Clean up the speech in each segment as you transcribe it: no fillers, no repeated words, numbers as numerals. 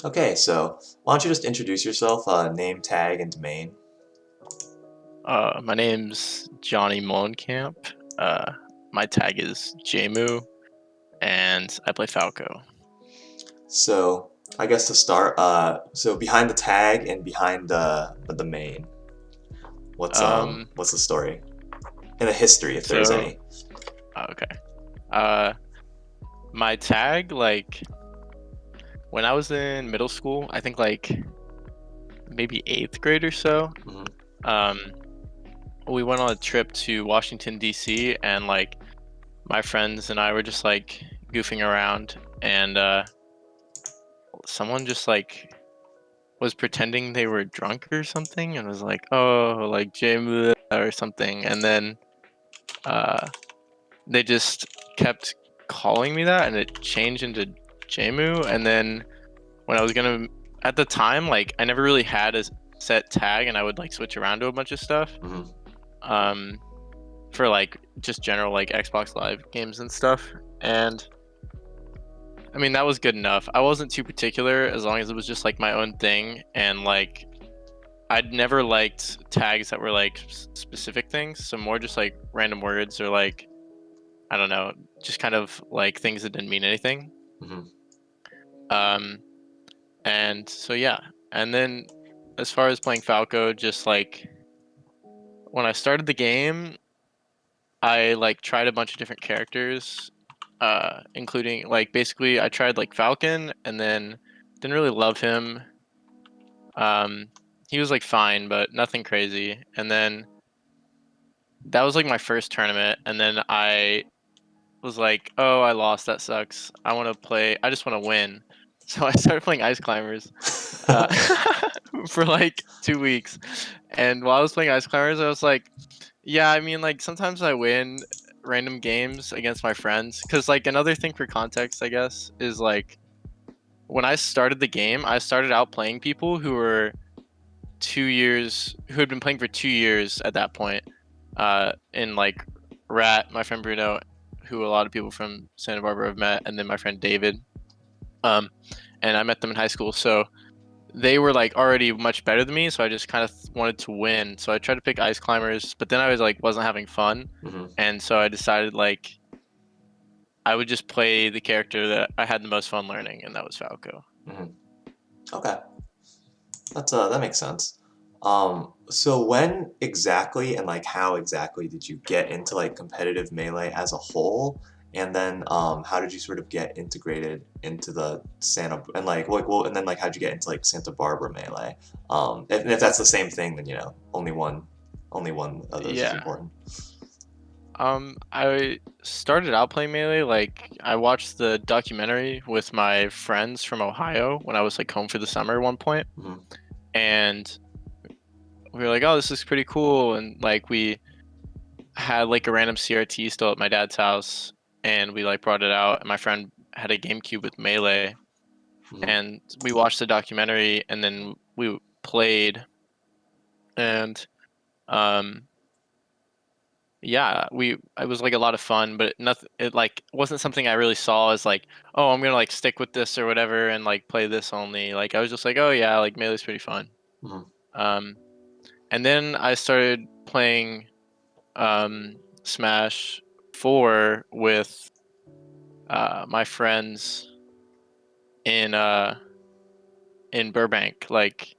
Okay, so why don't you just introduce yourself, name, tag, and domain? My name's Johnny Molenkamp. Uh, my tag is J-moo, and I play Falco. So I guess to start, so behind the tag and behind the main, what's the story and the history if there's So any? okay. Uh, my tag, like when I was in middle school, I think like maybe eighth grade or so. Hmm. Um, we went on a trip to Washington D.C. and like my friends and I were just like goofing around, and someone just like was pretending they were drunk or something and was like, "Oh, like J-moo or something," and then uh, they just kept calling me that, and it changed into J-moo. And then when I was gonna, at the time, like I never really had a set tag, and I would like switch around to a bunch of stuff, Hmm. um, for like just general like Xbox Live games and stuff. And I mean that was good enough. I wasn't too particular as long as it was just like my own thing, and like I'd never liked tags that were like specific things, so more just like random words or like I don't know, just kind of like things that didn't mean anything. Hmm. Um, and so yeah, and then as far as playing Falco, just like when I started the game, I like tried a bunch of different characters, including like basically I tried like Falcon, and then didn't really love him. Um, he was like fine, but nothing crazy. And then that was like my first tournament, and then I was like, "Oh, I lost. That sucks. I want to play. I just want to win." So I started playing Ice Climbers uh, for like 2 weeks, and while I was playing Ice Climbers, I was like, "Yeah, I mean, like sometimes I win random games against my friends." Because like another thing for context, I guess, is like when I started the game, I started out playing people who were 2 years, who had been playing for 2 years at that point. In like Rat, my friend Bruno, who a lot of people from Santa Barbara have met, and then my friend David. Um, and I met them in high school, so they were like already much better than me. So I just kind of wanted to win. So I tried to pick Ice Climbers, but then I was like wasn't having fun, Hmm. and so I decided like I would just play the character that I had the most fun learning, and that was Falco. Hmm. Okay, that makes sense. So when exactly and like how exactly did you get into like competitive melee as a whole? And then how did you sort of get integrated into the Santa and like well and then like how'd you get into like Santa Barbara melee? And if that's the same thing, then only one of those is Yeah. important. I started out playing Melee, like I watched the documentary with my friends from Ohio when I was like home for the summer at one point, Hmm. and we were like, "Oh, this is pretty cool," and like we had like a random CRT still at my dad's house, and we like brought it out, and my friend had a GameCube with Melee, Hmm. and we watched the documentary, and then we played, and um yeah, we it was like a lot of fun, but nothing it like wasn't something I really saw as like, oh, I'm gonna like stick with this or whatever and like play this only. Like I was just like, oh yeah, like Melee's pretty fun. Hmm. Um and then I started playing Smash 4 with my friends in uh in Burbank. Like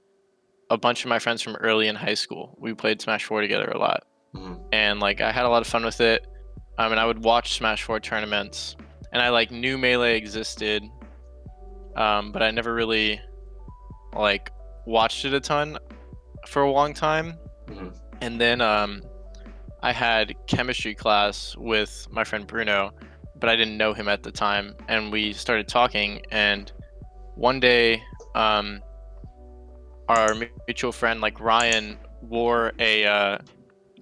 a bunch of my friends from early in high school. We played Smash 4 together a lot. Hmm. And like I had a lot of fun with it. And I would watch Smash 4 tournaments, and I like knew Melee existed, but I never really like watched it a ton for a long time. Hmm. And then I had chemistry class with my friend Bruno, but I didn't know him at the time, and we started talking. And one day, um, our mutual friend like Ryan wore a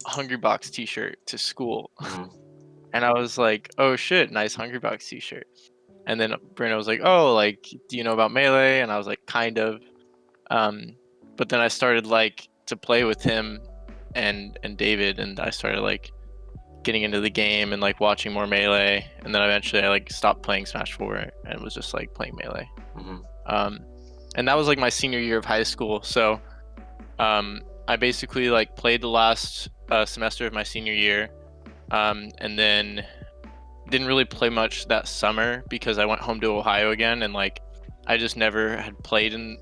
Hungry Box T-shirt to school, Hmm. and I was like, "Oh shit, nice Hungry Box T-shirt." And then Bruno was like, "Oh, like, do you know about Melee?" And I was like, "Kind of." Um, but then I started like to play with him and David, and I started like getting into the game and like watching more Melee. And then eventually I like stopped playing Smash 4 and was just like playing Melee. Hmm. Um, and that was like my senior year of high school. So I basically like played the last semester of my senior year, and then didn't really play much that summer because I went home to Ohio again, and like I just never had played in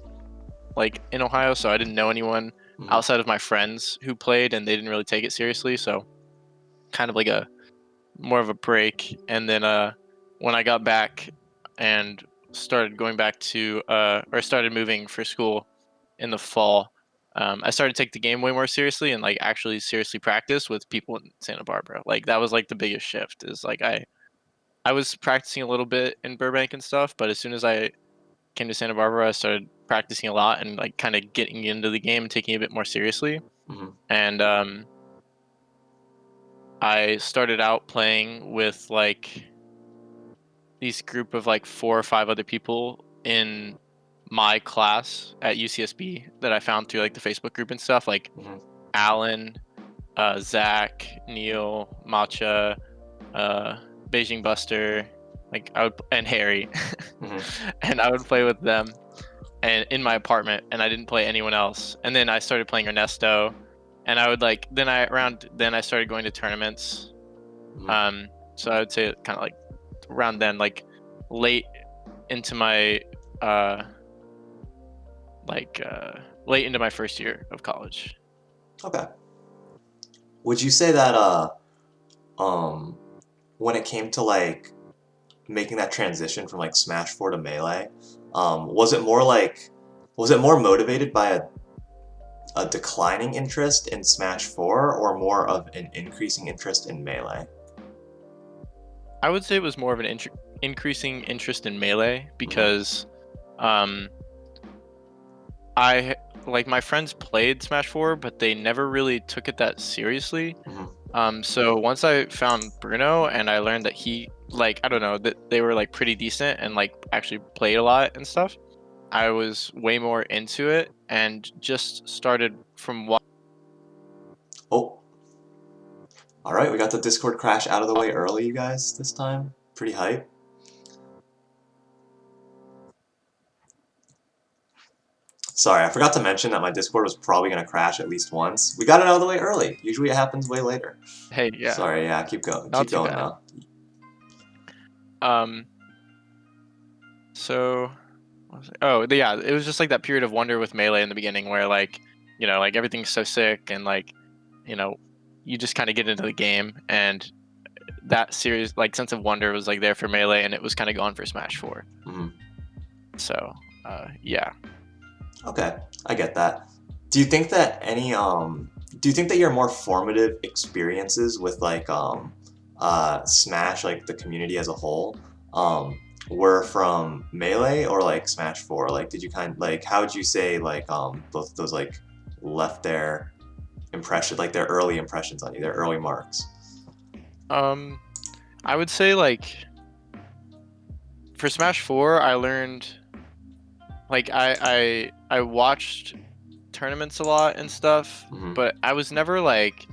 Ohio, so I didn't know anyone Mhm. outside of my friends who played, and they didn't really take it seriously. So kind of like a more of a break. And then when I got back and started going back to or started moving for school in the fall, I started to take the game way more seriously and like actually seriously practice with people in Santa Barbara. Like that was like the biggest shift. Is like I was practicing a little bit in Burbank and stuff, but as soon as I came to Santa Barbara, I started practicing a lot and like kind of getting into the game and taking it a bit more seriously. Mhm. And I started out playing with like these group of like 4 or 5 other people in my class at UCSB that I found through like the Facebook group and stuff, like Mhm. Alan, Zach, Neil, Matcha, uh, Beijing Buster, like and Harry, Mhm. and I would play with them and in my apartment, and I didn't play anyone else. And then I started playing Ernesto, and I would like then I started going to tournaments. Mhm. Um, so I would say kind of like around then, like late into my uh like late into my first year of college. Okay. Would you say that um when it came to like making that transition from like Smash 4 to Melee, was it more like was it more motivated by a declining interest in Smash 4 or more of an increasing interest in Melee? I would say it was more of an increasing interest in Melee Mhm. because um I like my friends played Smash 4, but they never really took it that seriously. Mhm. So once I found Bruno and I learned that he like I don't know that they were like pretty decent and like actually played a lot and stuff, I was way more into it and just started from what. Oh, all right, we got the Discord crash out of the way early, you guys, this time. Pretty hype. Sorry, I forgot to mention that my Discord was probably going to crash at least once. We got it out of the way early. Usually it happens way later. Hey, yeah, Sorry, yeah, keep going. not Keep too going bad. though. Um, so oh yeah, it was just like that period of wonder with Melee in the beginning where like like everything's so sick and like you know you just kind of get into the game and that series like sense of wonder was like there for Melee and it was kind of gone for Smash 4. Mhm. So yeah. Okay, I get that. Do you think that any do you think that your more formative experiences with like Smash, like the community as a whole, were from Melee or like Smash 4? Like did you kind like how would you say like both of those like left their impression like their early impressions on you, their early marks? um I would say like for Smash 4 I learned like I watched tournaments a lot and stuff, Mm-hmm. but I was never like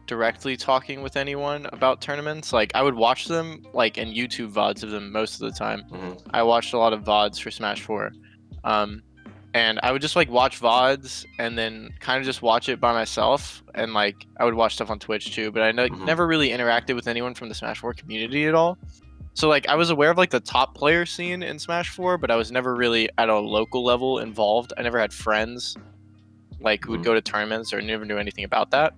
directly talking with anyone about tournaments. Like I would watch them like in YouTube VODs of them most of the time. Mm-hmm. I watched a lot of VODs for Smash 4. Um and I would just like watch VODs and then kind of just watch it by myself and like I would watch stuff on Twitch too, but I Mm-hmm. never really interacted with anyone from the Smash 4 community at all. So like I was aware of like the top player scene in Smash 4, but I was never really at a local level involved. I never had friends like who would Mm-hmm. go to tournaments or never knew anything about that.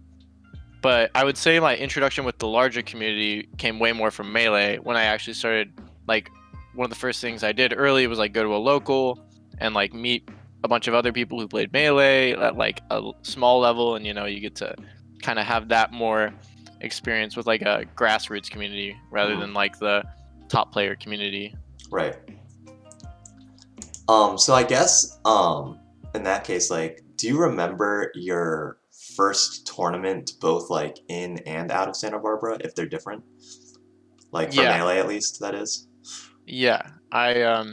But I would say my introduction with the larger community came way more from Melee when I actually started like one of the first things I did early was like go to a local and like meet a bunch of other people who played Melee at like a small level and you get to kind of have that more experience with like a grassroots community rather Mm-hmm. than like the top player community. Right. So I guess in that case, like, do you remember your first tournament both like in and out of Santa Barbara, if they're different? Like for Yeah, Melee at least, that is? yeah. I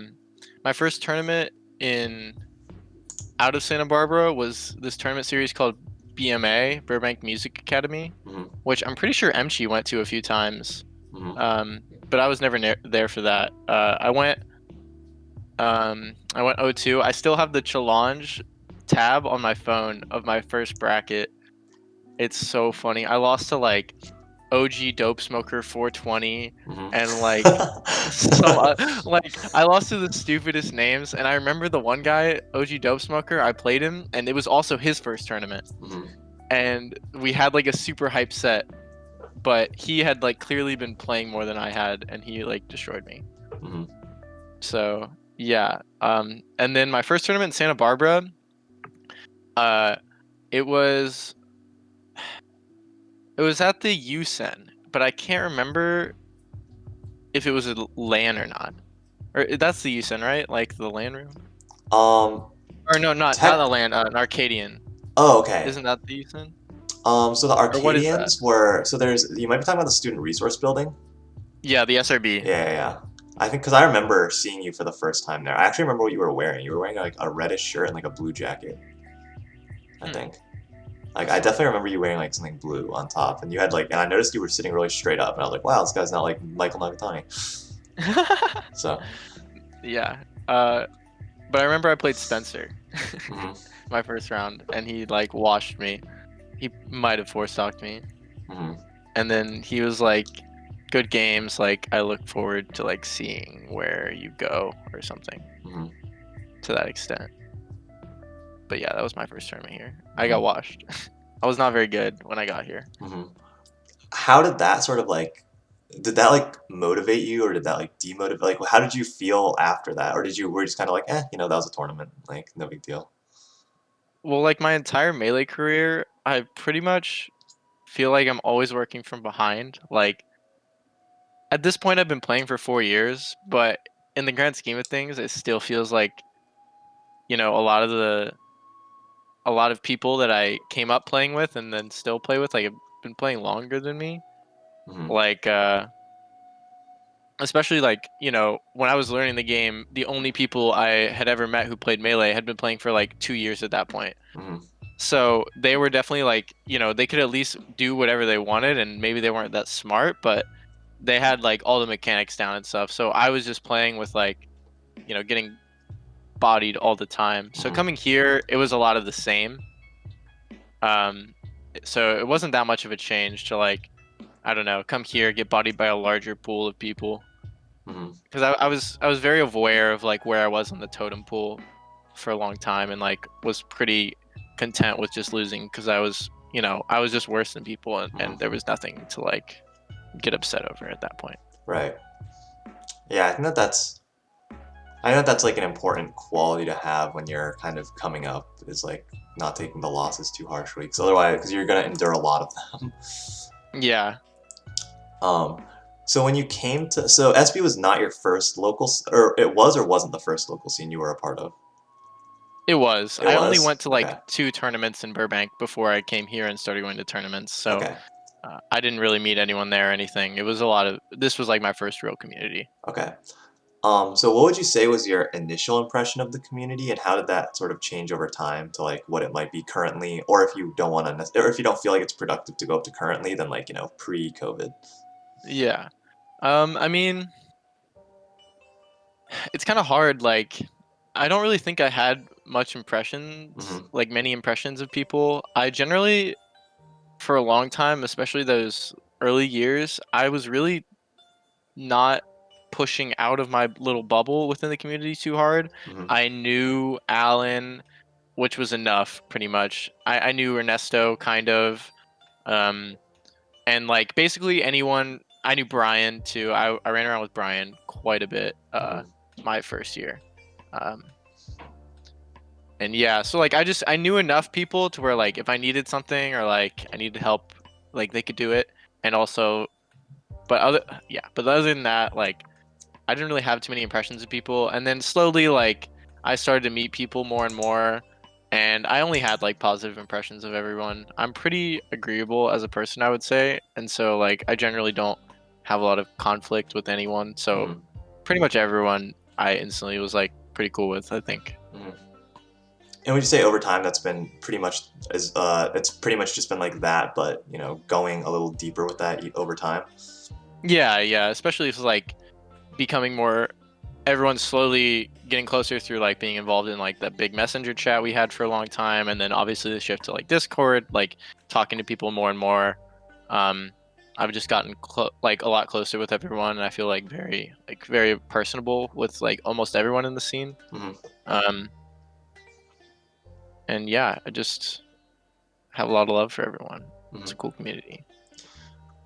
my first tournament in out of Santa Barbara was this tournament series called BMA, Burbank Music Academy, Mm-hmm. which I'm pretty sure Emchi went to a few times. Mm-hmm. But I was never there for that. I went I went 0-2. I still have the challenge tab on my phone of my first bracket. It's so funny. I lost to like OG Dope Smoker 420 Hmm. and like some like I lost to the stupidest names. And I remember the one guy, OG Dope Smoker, I played him and it was also his first tournament. Hmm. And we had like a super hype set, but he had like clearly been playing more than I had and he like destroyed me. Hmm. So yeah. And then my first tournament in Santa Barbara, uh it was it was at the USEN, but I can't remember if it was a LAN or not. Or that's the USEN, right? Like the LAN room? Um, Or no, not a tech. LAN, an Arcadian. Oh, okay. Isn't that the USEN? So the Or what is that? Arcadians were so there's you might be talking about the student resource building. Yeah, the SRB. Yeah, yeah, yeah. I think because I remember seeing you for the first time there. I actually remember what you were wearing. You were wearing like a reddish shirt and like a blue jacket, I Hmm, think. Like I that's funny. definitely remember you wearing like something blue on top, and you had like, and I noticed you were sitting really straight up, and I was like, wow, this guy's not like Michael Nagatani. So, Yeah. Uh, but I remember I played Spencer hmm. my first round, and he like washed me. He might have four stocked me, Hmm. and then he was like, "Good games. Like I look forward to like seeing where you go or something Hmm. to that extent." But yeah, that was my first tournament here. I got Hmm. washed. I was not very good when I got here. Hmm. How did that sort of like, did that like motivate you, or did that like demotivate? Like, how did you feel after that, or did you were you just kind of like, that was a tournament, like no big deal. Well, like my entire melee career, I pretty much feel like I'm always working from behind. Like at this point, I've been playing for 4 years, but in the grand scheme of things, it still feels like a lot of people that I came up playing with and then still play with, like have been playing longer than me. Hmm. Like especially like when I was learning the game, the only people I had ever met who played melee had been playing for like 2 years at that point. Hmm. So they were definitely like, they could at least do whatever they wanted, and maybe they weren't that smart, but they had like all the mechanics down and stuff. So I was just playing with like, getting bodied all the time. So Hmm. coming here, it was a lot of the same. Um, so it wasn't that much of a change to like, I don't know, come here, get bodied by a larger pool of people. Hmm. Because I was very aware of like where I was on the totem pool for a long time, and like was pretty content with just losing because I was just worse than people, and Hmm. there was nothing to like get upset over at that point. Right. Yeah, I know that's like an important quality to have when you're kind of coming up, is like not taking the losses too harshly, because otherwise, because you're gonna endure a lot of them. Yeah, Um, so when you came to, so SB was not your first or it was or wasn't the first local scene you were a part of? it was. It I only was? went to Okay. like two tournaments in Burbank before I came here and started going to tournaments. So Okay. I didn't really meet anyone there or anything. It was a lot of this was like my first real community. Okay. So what would you say was your initial impression of the community, and how did that sort of change over time to like what it might be currently, or if you don't want to, or if you don't feel like it's productive to go up to currently, then like, pre-COVID. Yeah. I mean, it's kind of hard. Like, I don't really think I had much impressions, Hmm. like many impressions of people. I generally, for a long time, especially those early years, I was really not pushing out of my little bubble within the community too hard. Hmm. I knew Alan, which was enough, pretty much. I knew Ernesto, kind of. Um, and like basically anyone. I knew Brian too. I ran around with Brian quite a bit. Hmm. My first year. Um, and yeah, so like I knew enough people to where like if I needed something or like I needed help, like they could do it. And also, but other than that, like I didn't really have too many impressions of people. And then slowly, like I started to meet people more and more, and I only had like positive impressions of everyone. I'm pretty agreeable as a person, I would say, and so like I generally don't have a lot of conflict with anyone. So Hmm. pretty much everyone I instantly was like pretty cool with, I think. Hmm. And would you say over time that's been pretty much it's pretty much just been like that, but going a little deeper with that over time? Yeah, yeah, especially if like becoming more everyone's slowly getting closer through like being involved in like that big messenger chat we had for a long time, and then obviously the shift to like Discord, like talking to people more and more. um I've just gotten like a lot closer with everyone, and I feel like very personable with like almost everyone in the scene. Hmm. um and yeah, I just have a lot of love for everyone. It's a Hmm. cool community.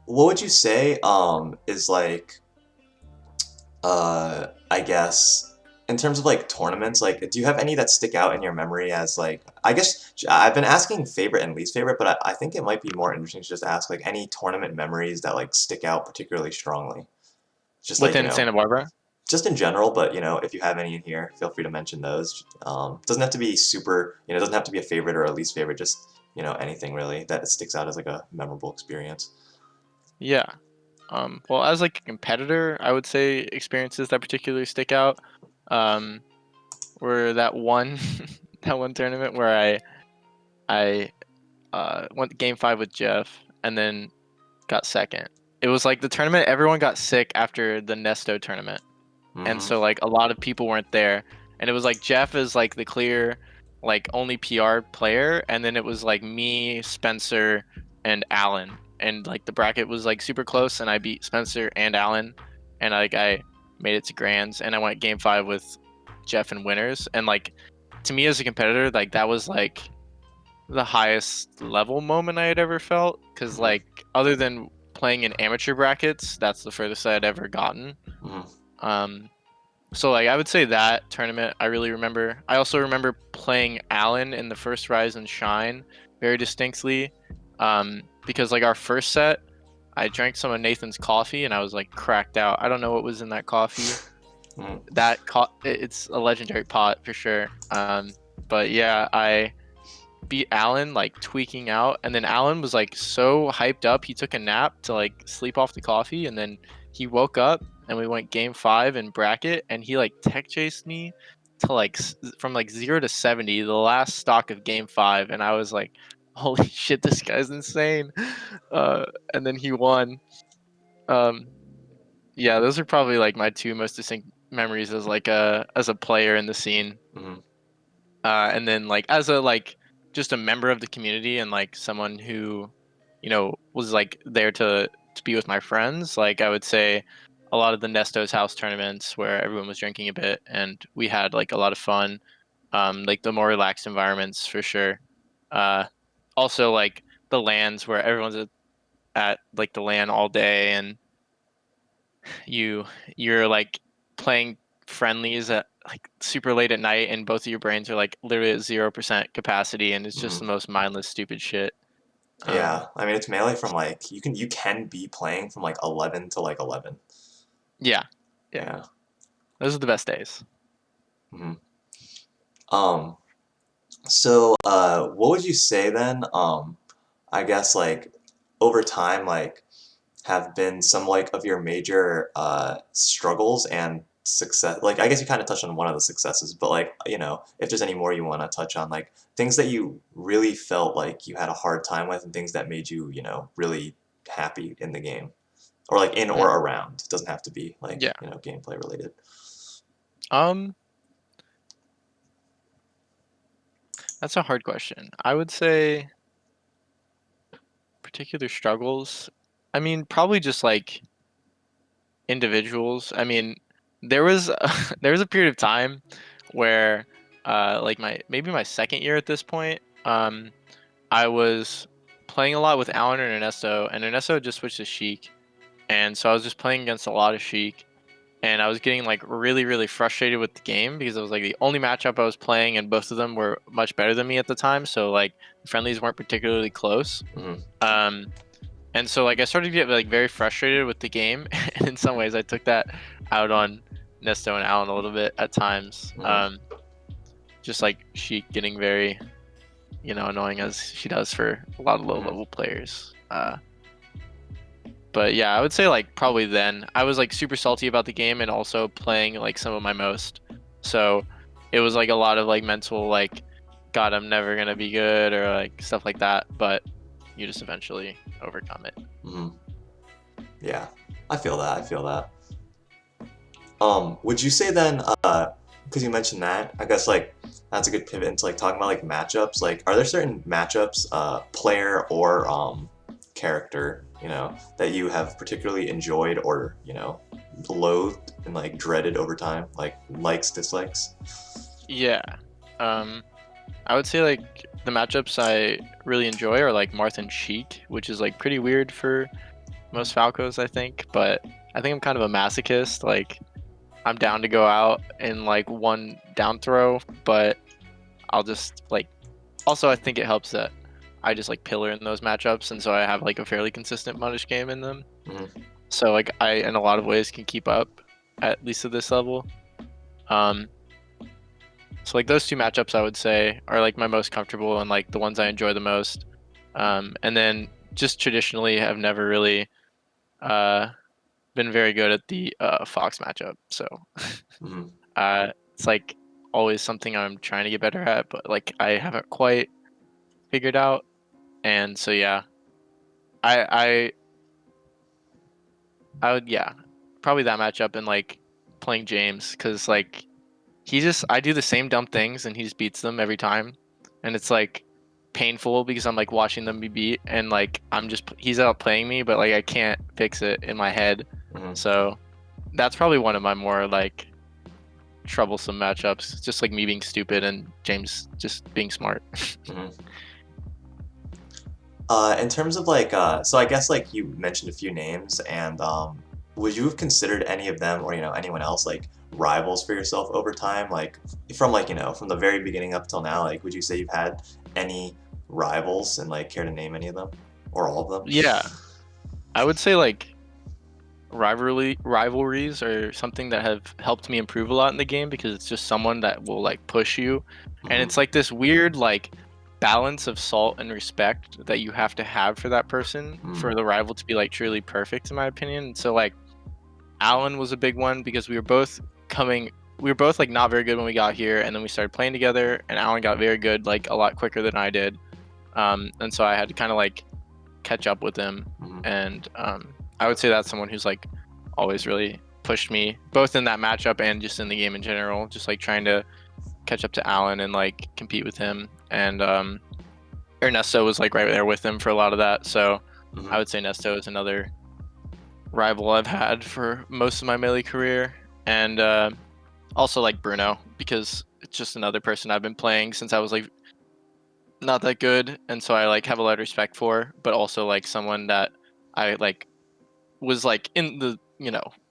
What would you say is like I guess in terms of like tournaments, like do you have any that stick out in your memory as like I guess I've been asking favorite and least favorite, but I think it might be more interesting to just ask like any tournament memories that like stick out particularly strongly. Just like, Within Santa Barbara. just in general, but if you have any in here, feel free to mention those. Doesn't have to be super, doesn't have to be a favorite or a least favorite, just, anything really that sticks out as like a memorable experience. Yeah. Well, as like a competitor, I would say experiences that particularly stick out um, were that one that one tournament where I went game five with Jeff and then got second. It was like the tournament everyone got sick after the Nesto tournament, and Mm-hmm. so like a lot of people weren't there, and it was like Jeff is like the clear like only PR player, and then it was like me, Spencer, and Alan, and like the bracket was like super close, and I beat Spencer and Alan, and like I made it to grands, and I went game five with Jeff and winners, and like to me as a competitor, like that was like the highest level moment I had ever felt, because Mm-hmm. like other than playing in amateur brackets, that's the furthest I'd ever gotten. Mm-hmm. um so like I would say that tournament I really remember. I also remember playing Alan in the first Rise and Shine very distinctly. Because like our first set, I drank some of Nathan's coffee and I was like cracked out. I don't know what was in that coffee. Mm-hmm. It's a legendary pot for sure. But yeah, I beat Alan like tweaking out, and then Alan was like so hyped up he took a nap to like sleep off the coffee, and then he woke up and we went game five in bracket, and he like tech chased me to like from like 0 to 70 the last stock of game five, and I was like, holy shit, this guy's insane. And then he won. um yeah, those are probably like my two most distinct memories as like a player in the scene. Mm-hmm. And then like as a like just a member of the community and like someone who was like there to be with my friends, like I would say a lot of the Nesto's house tournaments where everyone was drinking a bit and we had like a lot of fun. Like the more relaxed environments for sure. uh Also like the lands where everyone's at like the LAN all day, and you you're like playing friendlies at like super late at night, and both of your brains are like literally at 0% capacity, and it's just the Mm-hmm. most mindless stupid shit. Yeah, I mean it's melee from like you can be playing from like 11 to like 11. Yeah, yeah, Yeah. those are the best days. Mm-hmm. Um, so what would you say then? I guess like over time, like have been some like of your major struggles and success? Like I guess you kind of touched on one of the successes, but like if there's any more you want to touch on, like things that you really felt like you had a hard time with, and things that made you really happy in the game, or like in or Hmm. around. It doesn't have to be like Yeah. gameplay related. um that's a hard question. I would say particular struggles, I mean probably just like individuals. I mean, there was there was a period of time where like my second year at this point, I was playing a lot with Alan and Ernesto, and Ernesto just switched to Sheik, and so I was just playing against a lot of Sheik, and I was getting like really really frustrated with the game because it was like the only matchup I was playing, and both of them were much better than me at the time, so like the friendlies weren't particularly close. Mm-hmm. Um, and so like I started to get like very frustrated with the game, and in some ways I took that out on Nesto and Alan a little bit at times. Mm-hmm. Just like Sheik getting very annoying as she does for a lot of low Mm-hmm. level players. But yeah, I would say like probably then I was like super salty about the game and also playing like some of my most. So it was like a lot of like mental like, God, I'm never gonna be good, or like stuff like that. But you just eventually overcome it. Mm-hmm. Yeah, I feel that. I feel that. Would you say then, because you mentioned that, I guess like that's a good pivot into like talking about like matchups. Like, are there certain matchups, player or character, that you have particularly enjoyed or loathed and like dreaded over time, like likes, dislikes? Yeah. Um, I would say like the matchups I really enjoy are like Marth and Sheik, which is like pretty weird for most Falcos, I think. But I think I'm kind of a masochist. Like I'm down to go out in like one down throw, but I'll just like. Also, I think it helps that I just like pillar in those matchups, and so I have like a fairly consistent punish game in them. Hmm. So like I, in a lot of ways, can keep up at least at this level. Um, so like those two matchups, I would say, are like my most comfortable and like the ones I enjoy the most. And then just traditionally have never really uh, been very good at the Fox matchup. So Hmm. it's like always something I'm trying to get better at, but like I haven't quite figured out. And so yeah, I I would, yeah, probably that matchup and like playing James because like I do the same dumb things and he just beats them every time, and it's like painful because I'm like watching them be beat and like he's outplaying me, but like I can't fix it in my head. Hmm. So that's probably one of my more like troublesome matchups, just like me being stupid and James just being smart. Hmm. In terms of like, so I guess like you mentioned a few names, and would you have considered any of them or anyone else like rivals for yourself over time? Like from like from the very beginning up till now, like would you say you've had any rivals and like care to name any of them or all of them? Yeah, I would say like rivalries are something that have helped me improve a lot in the game because it's just someone that will like push you, and Hmm. it's like this weird like balance of salt and respect that you have to have for that person Hmm. for the rival to be like truly perfect in my opinion. So like Alan was a big one because we were both like not very good when we got here, and then we started playing together and Alan got very good like a lot quicker than I did. And so I had to kind of like catch up with him. Hmm. And I would say that's someone who's like always really pushed me, both in that matchup and just in the game in general. Just like trying to catch up to Alan and like compete with him. And Ernesto was like right there with him for a lot of that. So I Hmm. would say Nesto is another rival I've had for most of my melee career. And also like Bruno because it's just another person I've been playing since I was like not that good, and so I like have a lot of respect for, but also like someone that I like was like in the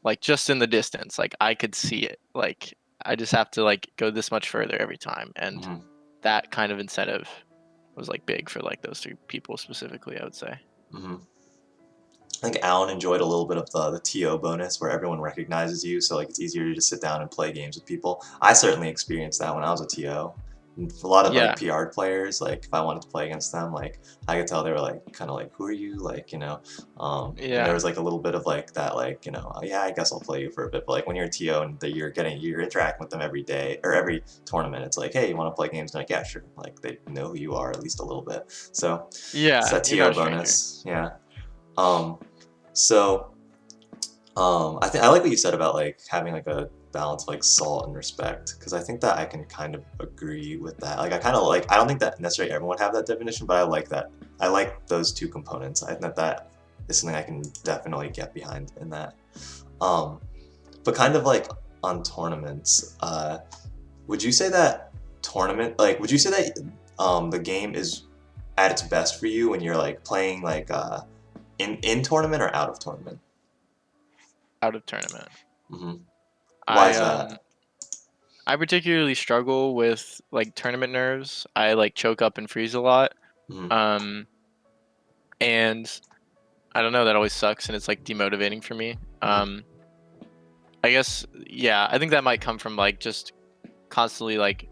like just in the distance, like I could see it, like I just have to like go this much further every time, and Hmm. that kind of incentive was like big for like those three people specifically, I would say. Hmm. I think Alan enjoyed a little bit of the TO bonus where everyone recognizes you, so like it's easier to just sit down and play games with people. I certainly experienced that when I was a TO. A lot of like Yeah, PR players, like if I wanted to play against them, like I could tell they were like kind of like, who are you? Like, and there yeah, was like a little bit of like that, like, oh, yeah, I guess I'll play you for a bit. But like when you're a TO and you're interacting with them every day or every tournament, it's like, hey, you want to play games? And like, yeah, sure. Like they know who you are at least a little bit. So it's yeah, that you're not TO a stranger. bonus. Yeah. Um, so I think I like what you said about like having like a balance of like salt and respect because I think that I can kind of agree with that. Like I kind of like I don't think that necessarily everyone would have that definition, but I like that. I like those two components. I think that that is something I can definitely get behind in that. Um, but kind of like on tournaments, would you say that would you say that the game is at its best for you when you're like playing like in tournament or out of tournament? Out of tournament. Hmm. Why I is um that? I particularly struggle with like tournament nerves. I like choke up and freeze a lot. Hmm. Um and I don't know, that always sucks and it's like demotivating for me. Hmm. I guess yeah, I think that might come from like just constantly like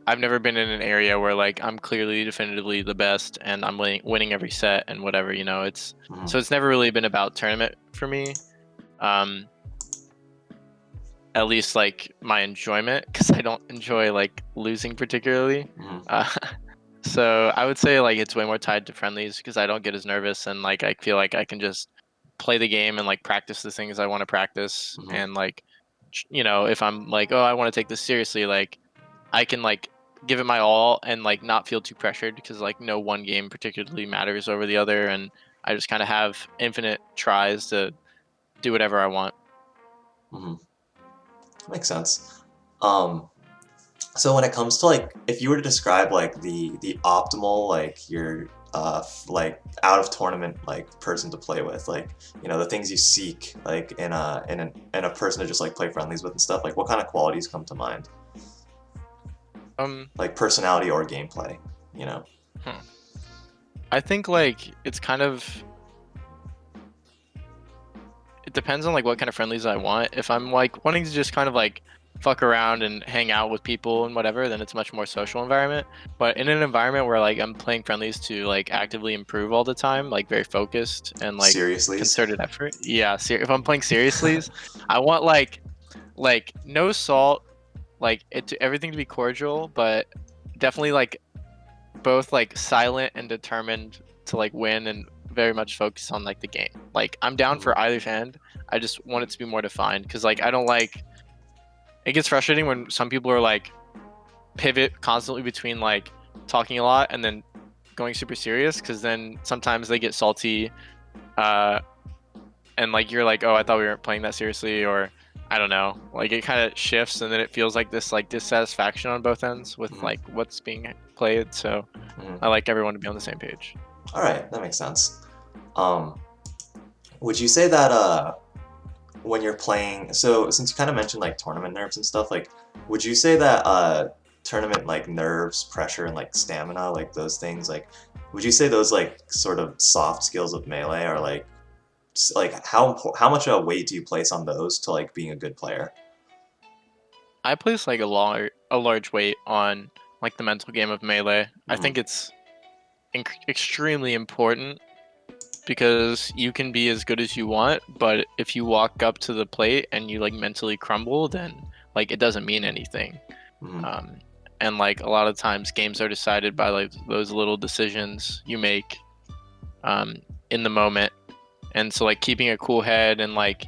I've never been in an area where like I'm clearly definitively the best and I'm winning every set and whatever, it's Hmm. so it's never really been about tournament for me. Um at least like my enjoyment because I don't enjoy like losing particularly. Hmm. Uh, so I would say like it's way more tied to friendlies because I don't get as nervous and like I feel like I can just play the game and like practice the things I want to practice Hmm. and like you know, if I'm like, oh, I want to take this seriously, like I can like give it my all and like not feel too pressured because like no one game particularly matters over the other, and I just kind of have infinite tries to do whatever I want. Hmm. Makes sense. Um, so when it comes to like, if you were to describe like the optimal like your like out of tournament like person to play with, like the things you seek like in a person to just like play friendlies with and stuff, like what kind of qualities come to mind? Um, Like personality or gameplay, you know? hmm. I think like it's kind of it depends on like what kind of friendlies I want. If I'm like wanting to just kind of like fuck around and hang out with people and whatever, then it's much more social environment. But in an environment where like I'm playing friendlies to like actively improve all the time, like very focused and like Seriously? concerted effort. Yeah, if I'm playing seriously, I want like no salt, like everything to be cordial, but definitely like both like silent and determined to like win and very much focus on like the game. Like I'm down Mhm. for either end. I just want it to be more defined because like I don't like it gets frustrating when some people are like pivot constantly between like talking a lot and then going super serious because then sometimes they get salty uh and like you're like, oh, I thought we weren't playing that seriously, or I don't know, like it kind of shifts and then it feels like this like dissatisfaction on both ends with Mhm. like what's being played. So Mhm. I like everyone to be on the same page. All right, that makes sense. Um, would you say that when you're playing, so since you kind of mentioned like tournament nerves and stuff, like would you say that tournament like nerves, pressure, and like stamina, like those things, like would you say those like sort of soft skills of melee are like like how much of a weight do you place on those to like being a good player? I place like a large weight on like the mental game of melee. I Hmm. think it's extremely important because you can be as good as you want, but if you walk up to the plate and you like mentally crumble, then like it doesn't mean anything. Hmm. Um, and like a lot of times, games are decided by like those little decisions you make um, in the moment. And so like keeping a cool head and like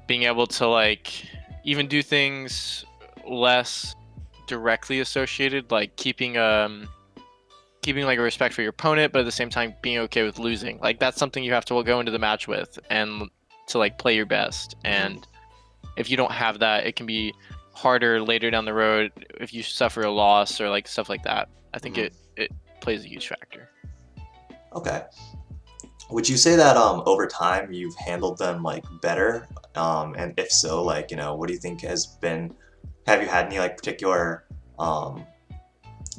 being able to like even do things less directly associated, like keeping like a respect for your opponent, but at the same time being okay with losing. Like that's something you have to go into the match with and to like play your best. Hmm. And if you don't have that, it can be harder later down the road if you suffer a loss or like stuff like that. I think Hmm. it plays a huge factor. Okay. Would you say that over time you've handled them like better? And if so, like, what do you think has been, have you had any like particular um,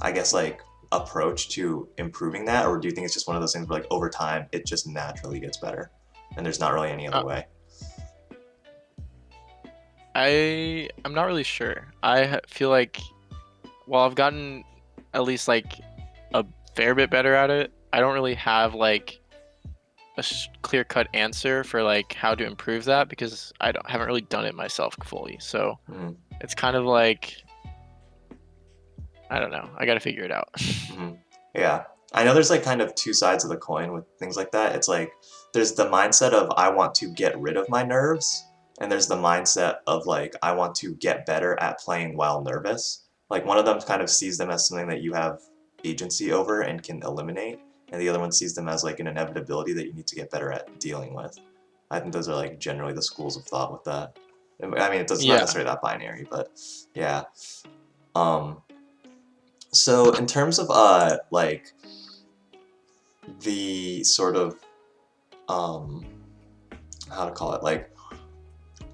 I guess like approach to improving that, or do you think it's just one of those things where like over time it just naturally gets better and there's not really any other Uh, way? I'm not really sure. Feel like while I've gotten at least like a fair bit better at it, I don't really have like a clear cut answer for like how to improve that because haven't really done it myself fully. So Hmm. it's kind of like I don't know. I got to figure it out. Hmm. Yeah. I know there's like kind of two sides of the coin with things like that. It's like there's the mindset of I want to get rid of my nerves, and there's the mindset of like I want to get better at playing while nervous. Like one of them kind of sees them as something that you have agency over and can eliminate, and the other one sees them as like an inevitability that you need to get better at dealing with. I think those are like generally the schools of thought with that. I mean, it's not Yeah. necessarily that binary, but yeah. Um, so in terms of like the sort of um how to call it, like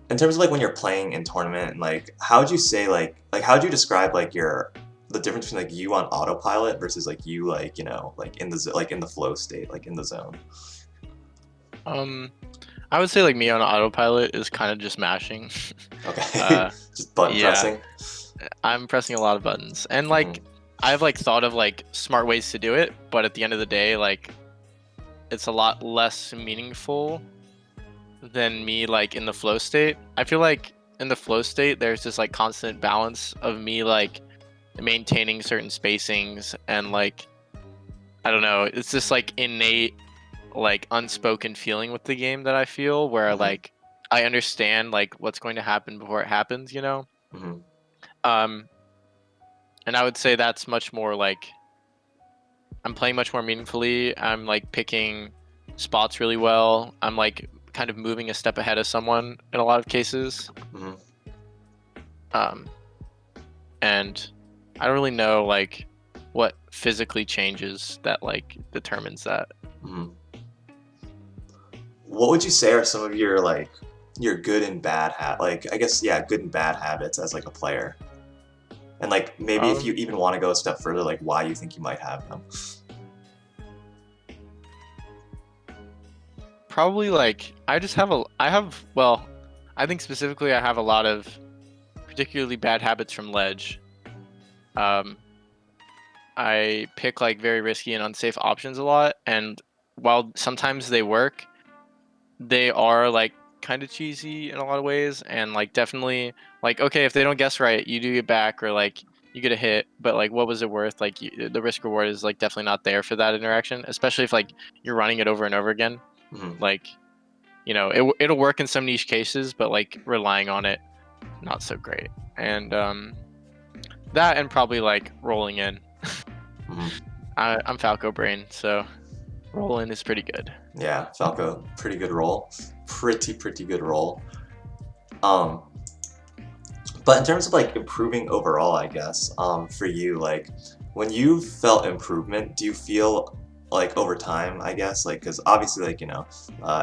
in terms of like when you're playing in tournament, and like how would you say like how would you describe like your the difference between like you on autopilot versus like you like like in the like in the flow state, like in the zone? Um, I would say like me on autopilot is kind of just mashing. Okay. uh, Just button yeah, pressing. I'm pressing a lot of buttons, and Hmm. like I've like thought of like smart ways to do it, but at the end of the day, like it's a lot less meaningful than me like in the flow state. I feel like in the flow state, there's this like constant balance of me like maintaining certain spacings and like I don't know, it's this like innate like unspoken feeling with the game that I feel where Hmm. like I understand like what's going to happen before it happens, you know. Hmm. Um, and I would say that's much more like I'm playing much more meaningfully. I'm like picking spots really well. I'm like kind of moving a step ahead of someone in a lot of cases. Hmm. Um, and I don't really know like what physically changes that like determines that. Hmm. What would you say are some of your like your good and bad like I guess yeah, good and bad habits as like a player? And like maybe if you Um, even want to go a step further, like why you think you might have them. Probably like I think specifically I have a lot of particularly bad habits from ledge. Um, I pick like very risky and unsafe options a lot, and while sometimes they work, they are like kind of cheesy in a lot of ways, and like definitely like okay, if they don't guess right, you do get back or like you get a hit, but like what was it worth? Like the risk reward is like definitely not there for that interaction, especially if like you're running it over and over again. Hmm. Like it'll work in some niche cases, but like relying on it, not so great. And that and probably like rolling in. Hmm. I'm Falco brain, so rolling is pretty good. Yeah, Falco, pretty good role. Pretty good role. Um, but in terms of like improving overall, I guess, for you, like when you felt improvement, do you feel like over time, I guess, like because obviously, like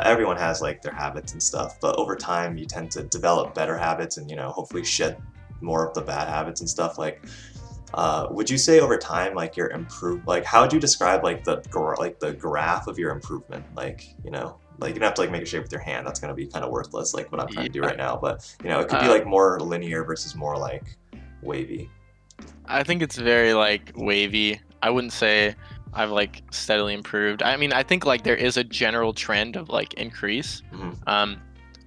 everyone has like their habits and stuff, but over time you tend to develop better habits and hopefully shed more of the bad habits and stuff. Like, would you say over time, like your improve, like how would you describe like the graph of your improvement? Like, like you don't have to like make a shape with your hand. That's gonna be kind of worthless, like what I'm trying to do Yeah. right now. But it could be Uh, like more linear versus more like wavy. I think it's very like wavy. I wouldn't say I've like steadily improved. I mean, I think like there is a general trend of like increase. Hmm. Um,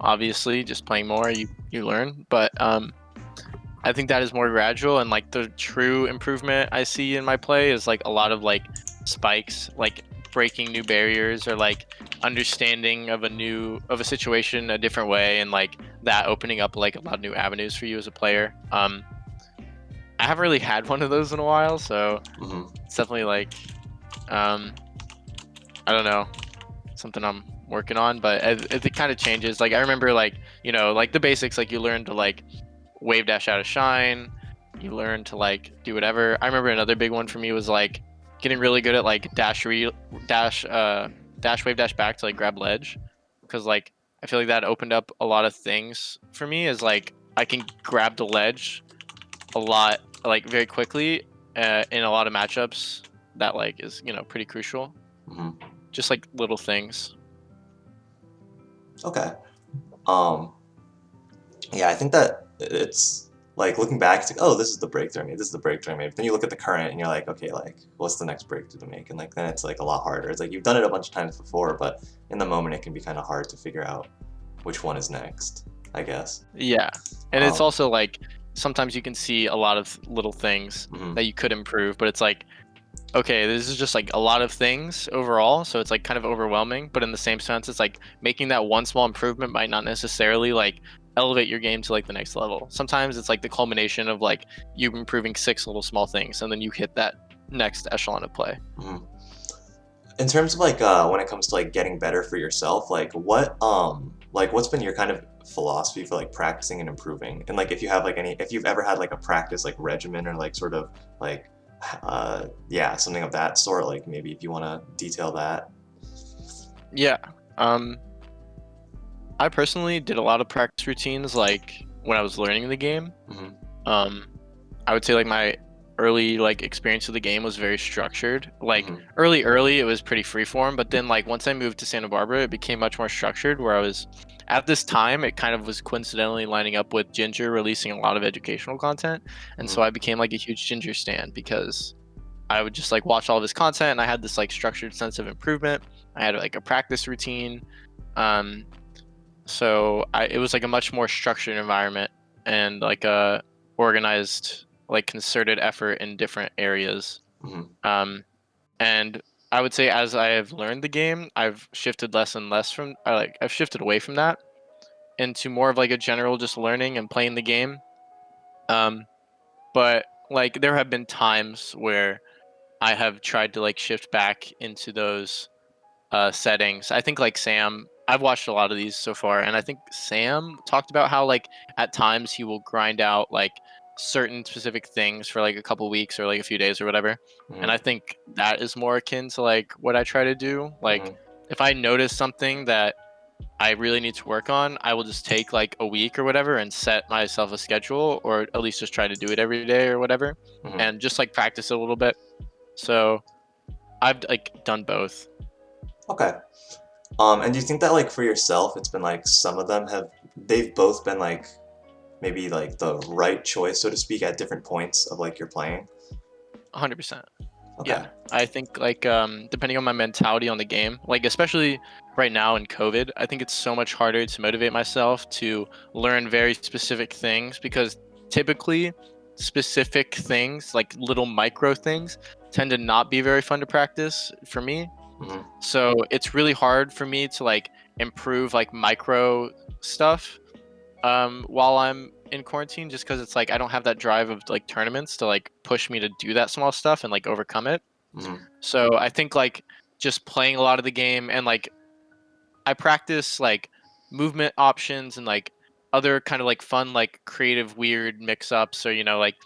obviously, just playing more, you learn, but I think that is more gradual. And like the true improvement I see in my play is like a lot of like spikes, like breaking new barriers or like understanding of a situation a different way, and like that opening up like a lot of new avenues for you as a player. I haven't really had one of those in a while, so Hmm. it's definitely like um, I don't know, something I'm working on, but it kind of changes. Like I remember like like the basics, like you learn to like wave dash out of shine, you learn to like do whatever. I remember another big one for me was like getting really good at like dash wave dash back to like grab ledge, because like I feel like that opened up a lot of things for me. Is like I can grab the ledge a lot like very quickly in a lot of matchups. That like is pretty crucial. Hmm. Just like little things. Okay. Um, yeah, I think that it's like looking back, it's like, oh, this is the breakthrough I made. This is the breakthrough I made. But then you look at the current and you're like, okay, like, what's the next breakthrough to make? And like, then it's like a lot harder. It's like you've done it a bunch of times before, but in the moment, it can be kind of hard to figure out which one is next, I guess. Yeah, and it's Um, also like sometimes you can see a lot of little things mhm. that you could improve, but it's like okay, this is just like a lot of things overall, so it's like kind of overwhelming. But in the same sense, it's like making that one small improvement might not necessarily like elevate your game to like the next level. Sometimes it's like the culmination of like you improving six little small things, and then you hit that next echelon of play. Mhm. In terms of like when it comes to like getting better for yourself, like what's been your kind of philosophy for like practicing and improving? And like if you have like any if you've ever had like a practice like regimen or like sort of like yeah, something of that sort, like maybe if you want to detail that. Yeah. Um, I personally did a lot of practice routines like when I was learning the game. Hmm. Um, I would say like my early like experience of the game was very structured. Like Hmm. early it was pretty freeform, but then like once I moved to Santa Barbara, it became much more structured where I was at this time it kind of was coincidentally lining up with Ginger releasing a lot of educational content. And so Hmm. I became like a huge Ginger stan because I would just like watch all of his content and I had this like structured sense of improvement. I had like a practice routine. Um it was like a much more structured environment and like a organized, like concerted effort in different areas. Hmm. Um, and I would say as I have learned the game, I've shifted less and less from, I've shifted away from that. into more of like a general just learning and playing the game. Um, but like there have been times where I have tried to like shift back into those settings. I think like Sam, I've watched a lot of these so far, and I think Sam talked about how like at times he will grind out like certain specific things for like a couple weeks or like a few days or whatever. And I Mm-hmm. think that is more akin to like what I try to do. Like Mm-hmm. if I notice something that I really need to work on, I will just take like a week or whatever and set myself a schedule, or at least just try to do it every day or whatever, Mm-hmm. and just like practice it a little bit. So I've like done both. Okay. And do you think that like for yourself, it's been like some of them have they've both been like maybe like the right choice, so to speak, at different points of like your playing? 100%. Okay. Yeah, I think like depending on my mentality on the game, like especially right now in COVID, I think it's so much harder to motivate myself to learn very specific things because typically specific things, like little micro things, tend to not be very fun to practice for me. Mm-hmm. So it's really hard for me to like improve like micro stuff while I'm in quarantine just because it's like I don't have that drive of like tournaments to like push me to do that small stuff and like overcome it. Mm-hmm. So I think like just playing a lot of the game and like I practice like movement options and like other kind of like fun like creative weird mix ups or like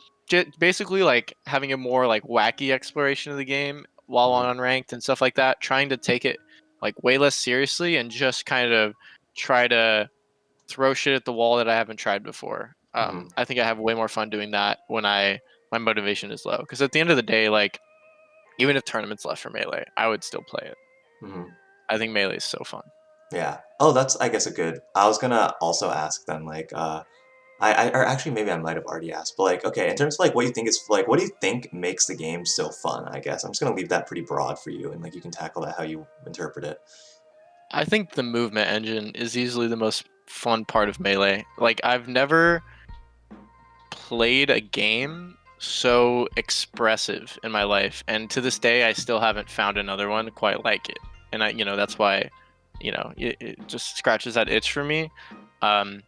basically like having a more like wacky exploration of the game while Mm-hmm. on unranked and stuff like that, trying to take it like way less seriously and just kind of try to throw shit at the wall that I haven't tried before. Mm-hmm. I think I have way more fun doing that when my motivation is low because at the end of the day, like even if tournaments left for melee, I would still play it. Mm-hmm. I think melee is so fun. Yeah. Oh, that's I guess a good. I was gonna also ask then like or actually maybe I might have already asked, but like okay, in terms of like what you think is like what do you think makes the game so fun? I guess I'm just gonna leave that pretty broad for you, and like you can tackle that how you interpret it. I think the movement engine is easily the most fun part of melee. Like I've never played a game so expressive in my life, and to this day I still haven't found another one quite like it. And that's why it just scratches that itch for me. Um,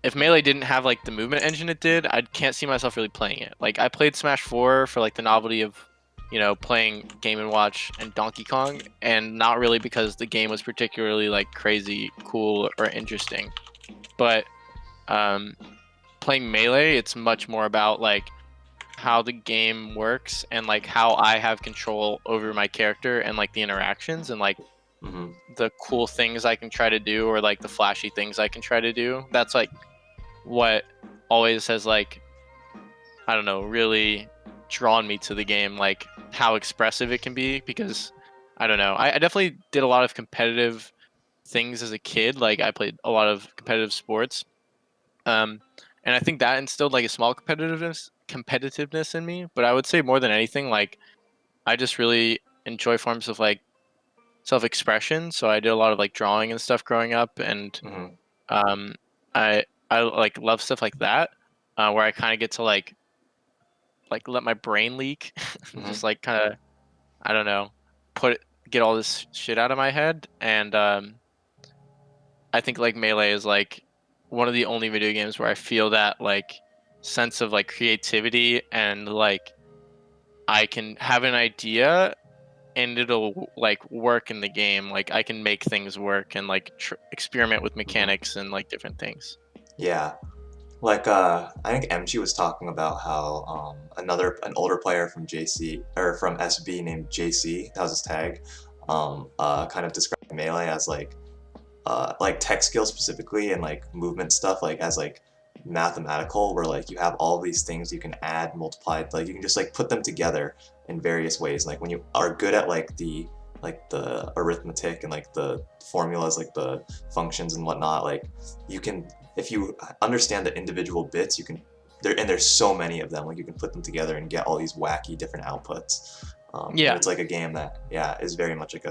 if Melee didn't have like the movement engine it did, I can't see myself really playing it. Like I played Smash 4 for like the novelty of, playing Game and Watch and Donkey Kong, and not really because the game was particularly like crazy, cool, or interesting. But um, playing Melee, it's much more about like how the game works and like how I have control over my character and like the interactions and like Mm-hmm. the cool things I can try to do or like the flashy things I can try to do. That's like what always has like I don't know really drawn me to the game, like how expressive it can be. Because I don't know, I definitely did a lot of competitive things as a kid. Like I played a lot of competitive sports, um, and I think that instilled like a small competitiveness in me. But I would say more than anything, like I just really enjoy forms of like self-expression. So I did a lot of like drawing and stuff growing up, and Mm-hmm. um, I like love stuff like that, where I kind of get to like let my brain leak, Mm-hmm. just like kind of I don't know, get all this shit out of my head. And I think like Melee is like one of the only video games where I feel that like sense of like creativity and like I can have an idea and it'll like work in the game. Like I can make things work and like experiment with Mm-hmm. mechanics and like different things. Yeah. Like I think MG was talking about how an older player from JC or from SB named JC, that was his tag, kind of described Melee as like tech skill specifically and like movement stuff like as like mathematical where like you have all these things you can add multiply like you can just like put them together in various ways like when you are good at like the arithmetic and like the formulas like the functions and whatnot like you can if you understand the individual bits you can there's so many of them like you can put them together and get all these wacky different outputs and Yeah, it's like a game that yeah is very much like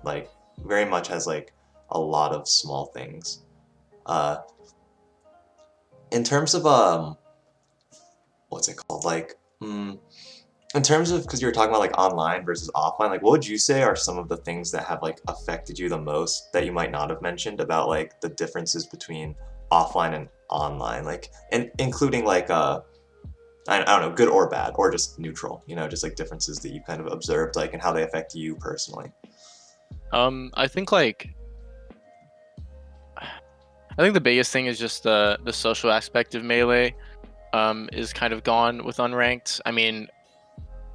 like very much has like a lot of small things. Uh, in terms of what's it called? Like, In terms of, because you were talking about like online versus offline, like what would you say are some of the things that have like affected you the most that you might not have mentioned about like the differences between offline and online, like and including like I don't know, good or bad or just neutral, just like differences that you kind of observed like and how they affect you personally. I think like I think the biggest thing is just the social aspect of melee is kind of gone with unranked. I mean,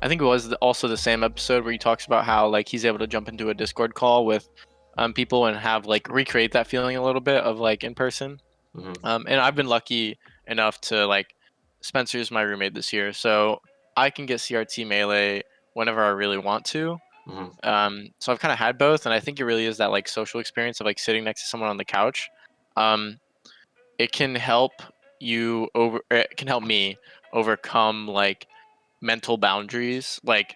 I think it was also the same episode where he talks about how like he's able to jump into a Discord call with people and have like recreate that feeling a little bit of like in person. Hmm. And I've been lucky enough to like Spencer's my roommate this year, so I can get CRT melee whenever I really want to. Hmm. So I've kind of had both, and I think it really is that like social experience of like sitting next to someone on the couch. Um, it can help it can help me overcome like mental boundaries. Like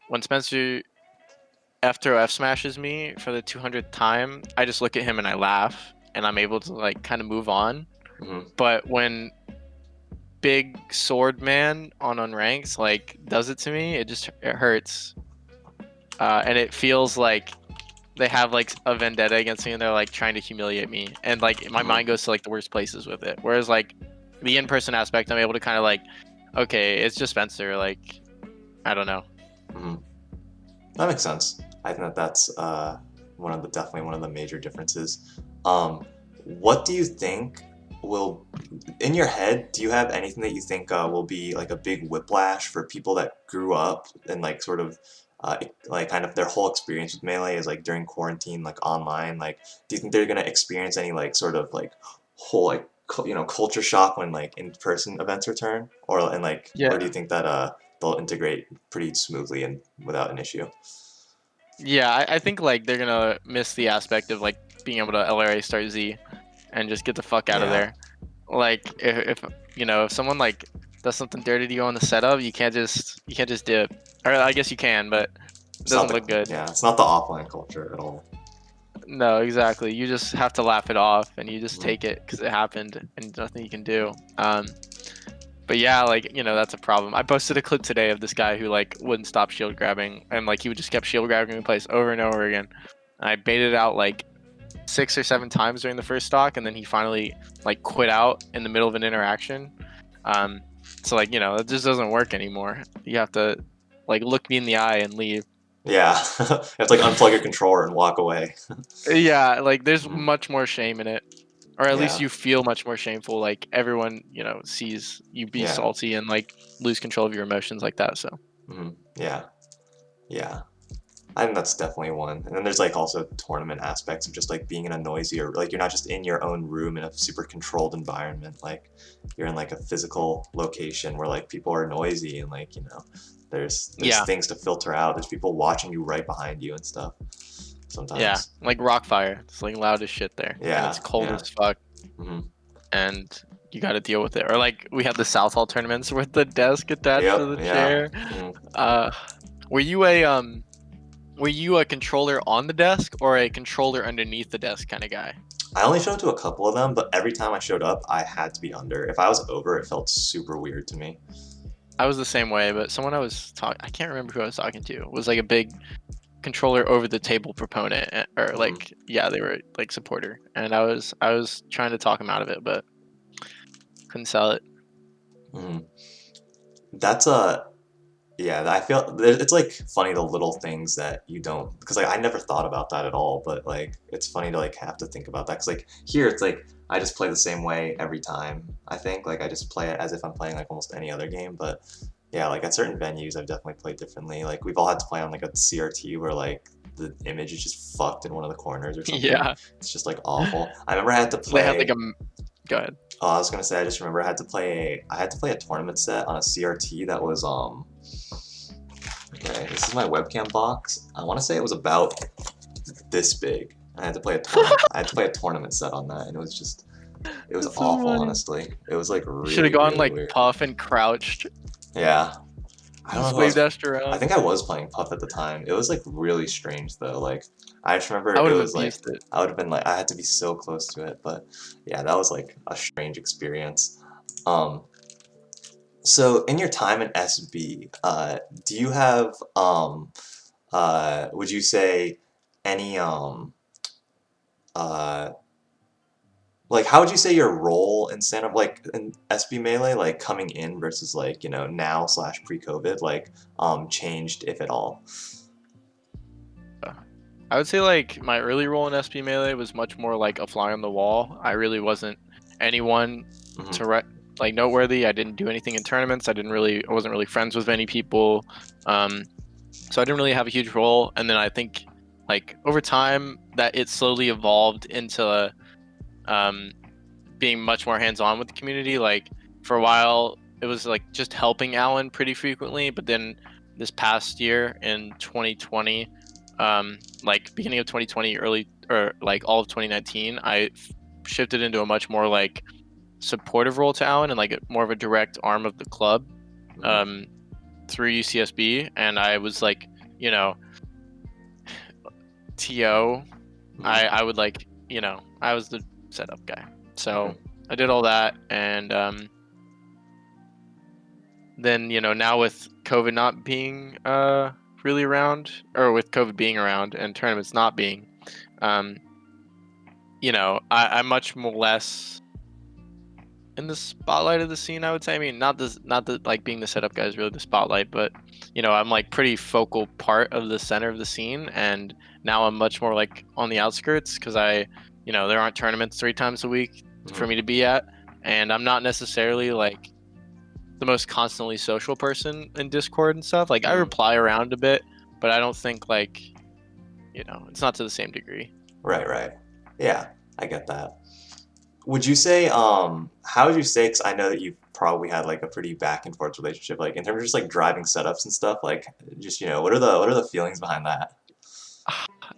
when Spencer F smashes me for the 200th time, I just look at him and I laugh, and I'm able to like kind of move on. Hmm. But when big sword man on unranked like does it to me, it hurts, and it feels like they have like a vendetta against me and they're like trying to humiliate me, and like my Hmm. mind goes to like the worst places with it. Whereas like the in-person aspect, I'm able to kind of like, okay, it's just Spencer, like I don't know. Hmm. That makes sense. I think that that's definitely one of the major differences. What do you think will, in your head, do you have anything that you think will be like a big whiplash for people that grew up and like sort of like kind of their whole experience with Melee is like during quarantine, like online? Like, do you think they're gonna experience any like sort of like whole like culture shock when like in-person events return, or do Yeah, you think that they'll integrate pretty smoothly and without an issue? yeah, I think like they're gonna miss the aspect of like being able to LRA start Z and just get the fuck out of Yeah, there. Like if if someone like does something dirty to you on the setup, you can't just dip. Or I guess you can, but it it's not doesn't the look good. yeah, it's not the offline culture at all. No, exactly. You just have to laugh it off and you just Mhm. take it because it happened and nothing you can do. But yeah, like that's a problem. I posted a clip today of this guy who like wouldn't stop shield grabbing and like he would just kept shield grabbing in place over and over again. I baited out like 6 or 7 times during the first stock, and then he finally like quit out in the middle of an interaction. Um, so like it just doesn't work anymore. You have to like look me in the eye and leave. Yeah, you have to like unplug your controller and walk away. Yeah, like there's Mhm. much more shame in it, or at least Yeah, you feel much more shameful. Like everyone sees you be yeah, salty and like lose control of your emotions like that. So yeah, yeah. I think that's definitely one. And then there's like also tournament aspects of just like being in a noisy or like you're not just in your own room in a super controlled environment. Like you're in like a physical location where like people are noisy and like there's yeah, things to filter out. There's people watching you right behind you and stuff yeah, sometimes. like Rockfire. It's like loud as shit there, and it's Yeah, cold yeah. as fuck. Hmm. And you got to deal with it. Or like we had the South Hall tournaments with the desk attached to Yep, the yeah. chair. Mhm. Uh, were you a controller on the desk or a controller underneath the desk kind of guy? I only showed to a couple of them, but every time I showed up, I had to be under. If I was over, it felt super weird to me. I was the same way, but someone I can't remember who I was talking to, was like a big controller over the table proponent, or Hmm. like yeah, they were like supporter, and I was trying to talk him out of it, but couldn't sell it. Hmm. That's a Yeah, I feel it's like funny the little things that you don't because like I never thought about that at all, but like it's funny to like have to think about that because like here it's like I just play the same way every time. I think like I just play it as if I'm playing like almost any other game, but yeah, like at certain venues I've definitely played differently. Like we've all had to play on like a CRT where like the image is just fucked in one of the corners or something. Yeah, It's just like awful. I remember I had to they had like play. go ahead. Oh, I was gonna say I just remember I had to play a tournament set on a CRT that was okay, this is my webcam box. I want to say it was about this big. I had to play a tournament. I had to play a tournament set on that, and it was That's so awful. funny. Honestly, it was like You should have really, gone really like weird. puff and crouched, Yeah, I don't know just who I wave was. dashed I around. think I was playing Puff at the time. It was like really strange though. Like I just remember I would it have was like abused it. I would have been like I had to be so close to it, but yeah, that was like a strange experience. Um, So in your time in SB, do you have would you say any uh like how would you say your role in stand up like in SB Melee like coming in versus like now slash pre-COVID like changed if at all? I would say like my early role in SP Melee was much more like a fly on the wall. I really wasn't anyone to Hmm. like noteworthy. I didn't do anything in tournaments. I wasn't really friends with many people. Um, so I didn't really have a huge role. And then I think like over time that it slowly evolved into um, being much more hands on with the community. Like for a while, it was like just helping Alan pretty frequently, but then this past year in 2020, like beginning of 2020, early or like all of 2019, shifted into a much more like supportive role to Alan and like more of a direct arm of the club Hmm. um, through UCSB, and I was like, you know, TO. I Hmm. would like, I was the setup guy, so Hmm. I did all that, and then now with COVID not being really around, or with COVID being around and tournaments not being, um, I'm much more less in the spotlight of the scene. I would say. I mean, not the like being the setup guy is really the spotlight, but I'm like pretty focal part of the center of the scene, and now I'm much more like on the outskirts because there aren't tournaments 3 times a week for me Hmm. to be at, and I'm not necessarily like the most constantly social person in Discord and stuff. Like I Hmm. reply around a bit, but I don't think like it's not to the same degree. Right, right. Yeah, I get that. Would you say, how would you say, because I know that you've probably had like a pretty back and forth relationship, like in terms of just like driving setups and stuff, like just, what are the feelings behind that?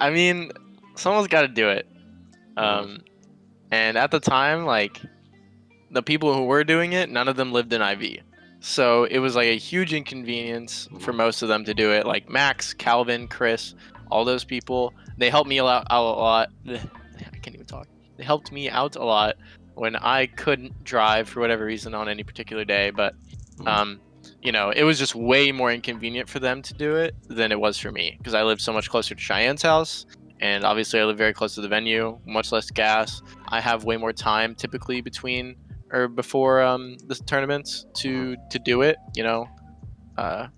I mean, someone's got to do it. Hmm. Um, and at the time, like the people who were doing it, none of them lived in IV. So it was like a huge inconvenience for Hmm. most of them to do it. Like Max, Calvin, Chris, all those people, they helped me out a lot. I can't even talk. They helped me out a lot when I couldn't drive for whatever reason on any particular day. But, Hmm. um, it was just way more inconvenient for them to do it than it was for me because I lived so much closer to Cheyenne's house. And obviously, I live very close to the venue, much less gas. I have way more time typically between or before the tournaments Hmm. to do it. Uh,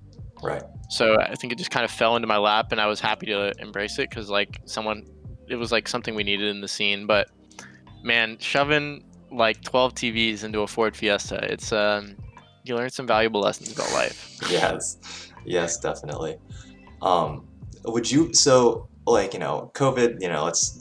Right. so I think it just kind of fell into my lap, and I was happy to embrace it because it was like something we needed in the scene. But man, shoving like 12 TVs into a Ford Fiesta, it's you learn some valuable lessons about life. Yes. Yes, definitely. Um, would you so like COVID,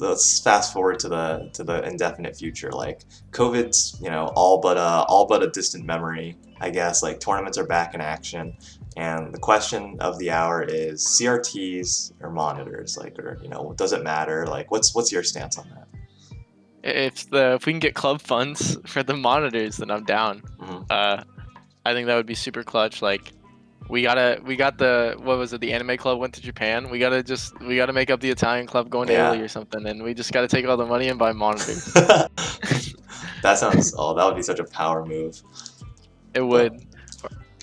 let's fast forward to the indefinite future. Like COVID's, all but a distant memory, I guess. Like tournaments are back in action, and the question of the hour is CRTs or monitors, like or does it matter? Like what's your stance on that? If we can get club funds for the monitors, then I'm down. Hmm. Uh, I think that would be super clutch. Like we got the what was it? The anime club went to Japan. We gotta make up the Italian club going to Italy Yeah. or something, and we just gotta take all the money and buy monitors. That would be such a power move. It But would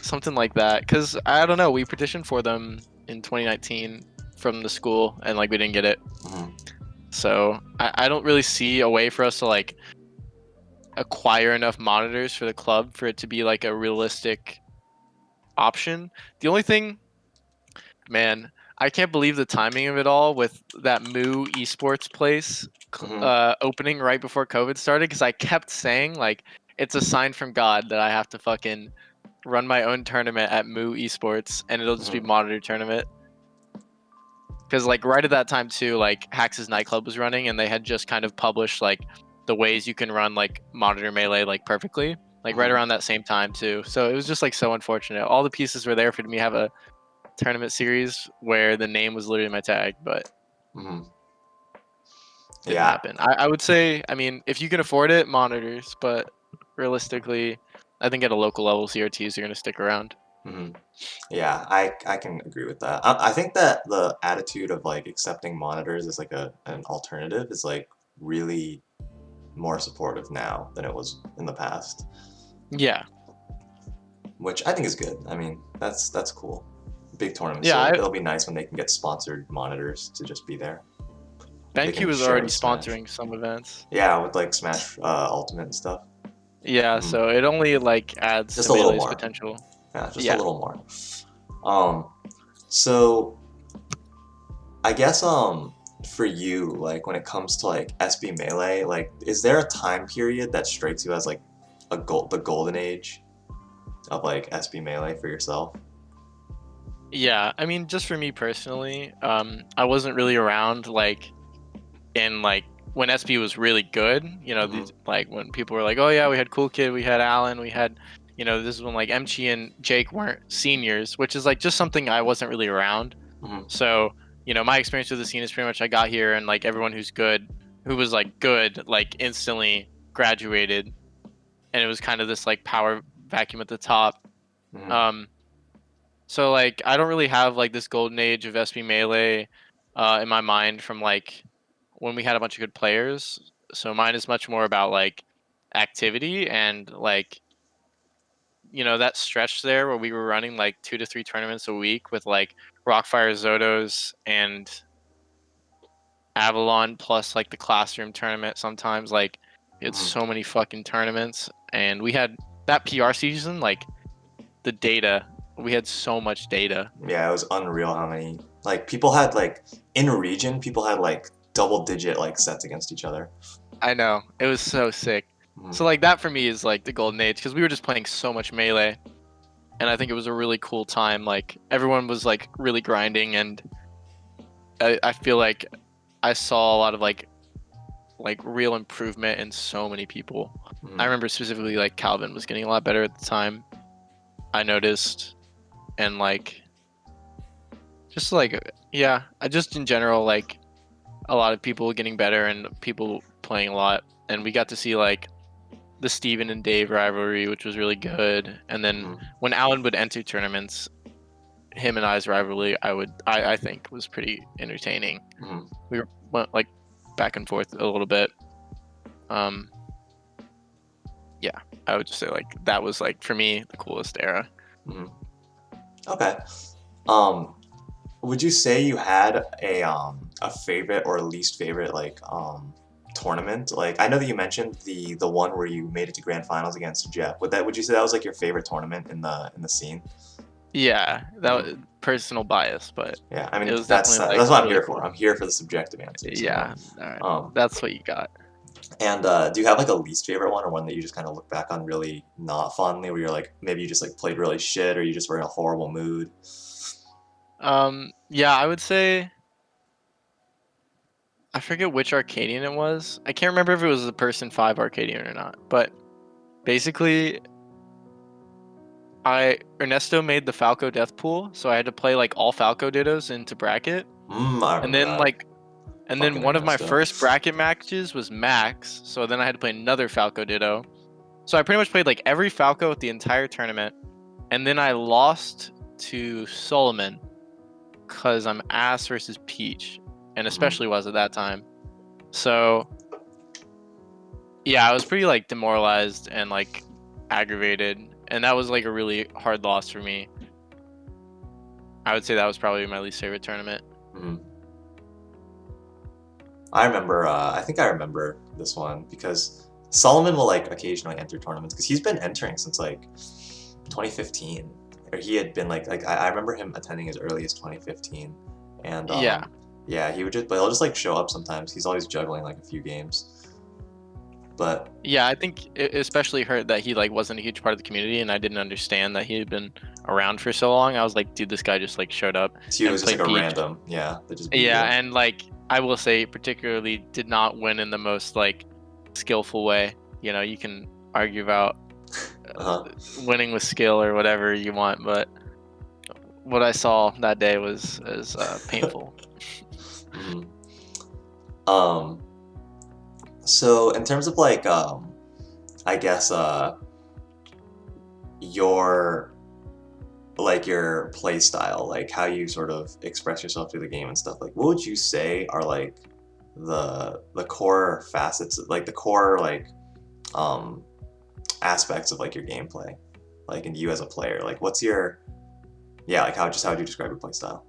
something like that because I don't know. We petitioned for them in 2019 from the school, and like we didn't get it. mhm, So I don't really see a way for us to like acquire enough monitors for the club for it to be like a realistic option. The only thing, man, I can't believe the timing of it all with that Moo Esports place mhm, opening right before COVID started because I kept saying like it's a sign from God that I have to fucking run my own tournament at Moo Esports and it'll just be mhm, monitor tournament. Because like right at that time too, like Hax's nightclub was running and they had just kind of published like the ways you can run like monitor melee like perfectly. Like right mhm. around that same time too. So it was just like so unfortunate. All the pieces were there for me to have a tournament series where the name was literally my tag, but Mhm. didn't Yeah. happen. I would say, I mean, if you can afford it, monitors, but realistically, I think at a local level, CRTs are going to stick around. Mhm. Yeah, I can agree with that. I think that the attitude of like accepting monitors as like an alternative is like really more supportive now than it was in the past. Yeah, which I think is good. I mean, that's cool. Big tournaments, Yeah, so it'll be nice when they can get sponsored monitors to just be there. They BenQ can was share already with Smash. sponsoring some events. Yeah, with like Smash Ultimate and stuff. Yeah, Hmm. so it only like adds Just to a little Melee's more. potential. Yeah, just a Yeah. little more. Um, so I guess for you, like when it comes to like SB Melee, like is there a time period that strikes you as like the golden age of like SB Melee for yourself? Yeah, I mean, just for me personally, I wasn't really around like in like when SB was really good. You know, Hmm. these like when people were like, "Oh yeah, we had Cool Kid, we had Alan, we had," you know, this is when like MG and Jake weren't seniors, which is like just something I wasn't really around. Hmm. So, you know, my experience with the scene is pretty much I got here and like everyone who's good, who was like good, like instantly graduated, and it was kind of this like power vacuum at the top. Hmm. Um, so like I don't really have like this golden age of SB Melee in my mind from like when we had a bunch of good players. So mine is much more about like activity and like you know that stretch there where we were running like 2 to 3 tournaments a week with like Rockfire Zotos and Avalon plus like the classroom tournament sometimes like it's Hmm. so many fucking tournaments and we had that PR season like the data we had so much data. Yeah, it was unreal how many like people had like in region people had like double digit like sets against each other. I know. It was so sick. Hmm. So like that for me is like the golden age because we were just playing so much melee and I think it was a really cool time. Like everyone was like really grinding and I feel like I saw a lot of like real improvement in so many people. I Hmm. remember specifically like Calvin was getting a lot better at the time. I noticed and like just like yeah, I just in general like a lot of people getting better and people playing a lot and we got to see like the Steven and Dave rivalry, which was really good. And then Hmm. when Alan would enter tournaments, him and I's rivalry, I think was pretty entertaining. Hmm. We went like back and forth a little bit. Um, yeah, I would just say like that was like for me the coolest era. Hmm. Okay. Um, would you say you had a favorite or least favorite like tournament? Like I know that you mentioned the one where you made it to grand finals against Jeff. Would you say that was like your favorite tournament in the scene? Yeah, that Hmm. was personal bias, but Yeah, I it mean was definitely like that's what I'm really here for. cool. I'm here for the subjective answers, you know. Yeah, all right, Um, that's what you got. and do you have like a least favorite one or one that you just kind of look back on really not fondly, where you're like maybe you just like played really shit or you just were in a horrible mood? Yeah, I would say I forget which Arcadian it was. I can't remember if it was the Person 5 Arcadian or not. But basically, I Ernesto made the Falco death pool, so I had to play like all Falco dittos into bracket. I And remember then that. like and then Fucking one of my Ernesto. first bracket matches was Max, so then I had to play another Falco ditto. So I pretty much played like every Falco with the entire tournament. And then I lost to Solomon because I'm ass versus Peach. And Hmm. especially was at that time. So yeah, I was pretty like demoralized and like aggravated, and that was like a really hard loss for me. I would say that was probably my least favorite tournament. Hmm. I remember. I think I remember this one because Solomon will like occasionally enter tournaments because he's been entering since like 2015, or he had been I remember him attending as early as 2015, and Yeah, yeah, he would just but he'll just like show up sometimes. He's always juggling like a few games, but yeah, I think it especially hurt that he like wasn't a huge part of the community, and I didn't understand that he had been around for so long. I was like, dude, this guy just like showed up he and was just like played a Peach. random, yeah, that just beat Yeah, you. and like I will say, particularly did not win in the most like skillful way. You know, you can argue about Uh-huh. winning with skill or whatever you want, but what I saw that day was painful. Mhm. Um, so in terms of like I guess your your play style, like how you sort of express yourself through the game and stuff, like what would you say are like the core facets, like the core um aspects of like your gameplay? like, and you as a player? Like, what's your, yeah, like, how would you describe your playstyle?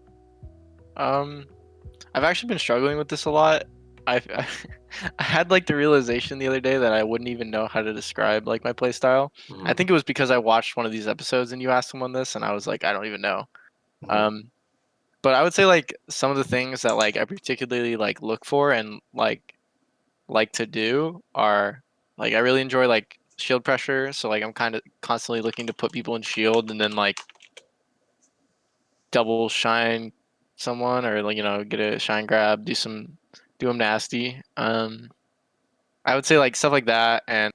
Um, I've actually been struggling with this a lot. I I had like the realization the other day that I wouldn't even know how to describe like my play style. I Mm-hmm. think it was because I watched one of these episodes and you asked someone this, and I was like, I don't even know. Mm-hmm. Um, but I would say like some of the things that like I particularly like look for and like to do are like I really enjoy like shield pressure. So like I'm kind of constantly looking to put people in shield and then like double shine someone or like get a shine grab, do them nasty. I would say like stuff like that, and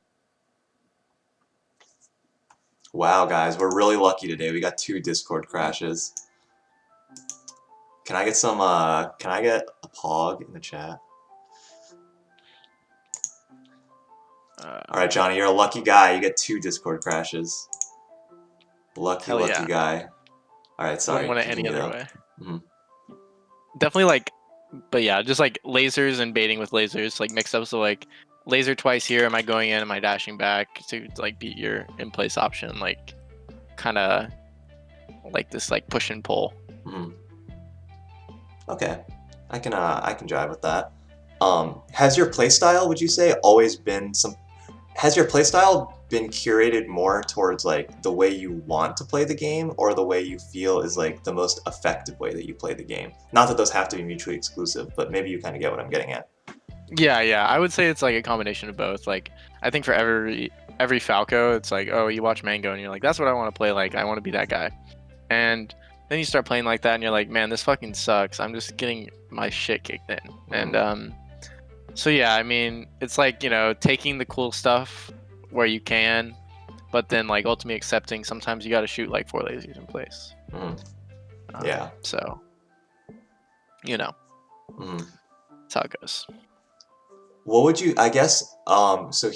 Wow, guys, we're really lucky today. We got 2 Discord crashes. Can I get some, can I get a pog in the chat? uh, Alright, Johnny, you're a lucky guy. You get 2 Discord crashes. Lucky, hell lucky yeah, guy. Alright, wouldn't sorry, want it any continue other though. way. Mm-hmm. Definitely like, but yeah, just like lasers and baiting with lasers, like mix up. So like laser twice here, am I going in? Am I dashing back to like beat your in place option? Like kind of like this like push and pull. Mm-hmm. Okay, I can jive with that. Has your playstyle, would you say, always been some? Has your playstyle been curated more towards like the way you want to play the game, or the way you feel is like the most effective way that you play the game? Not that those have to be mutually exclusive, but maybe you kind of get what I'm getting at. Yeah, yeah. I would say it's like a combination of both. Like I think for every Falco, it's like, oh, you watch Mango and you're like, that's what I want to play like. I want to be that guy. And then you start playing like that and you're like, man, this fucking sucks. I'm just getting my shit kicked in. And Mm-hmm. so yeah, I mean, it's like, taking the cool stuff where you can, but then like ultimately accepting sometimes you got to shoot like 4 lasers in place. Mm-hmm. Yeah. So, you know, Mm-hmm. that's how it goes. What would you, I guess, so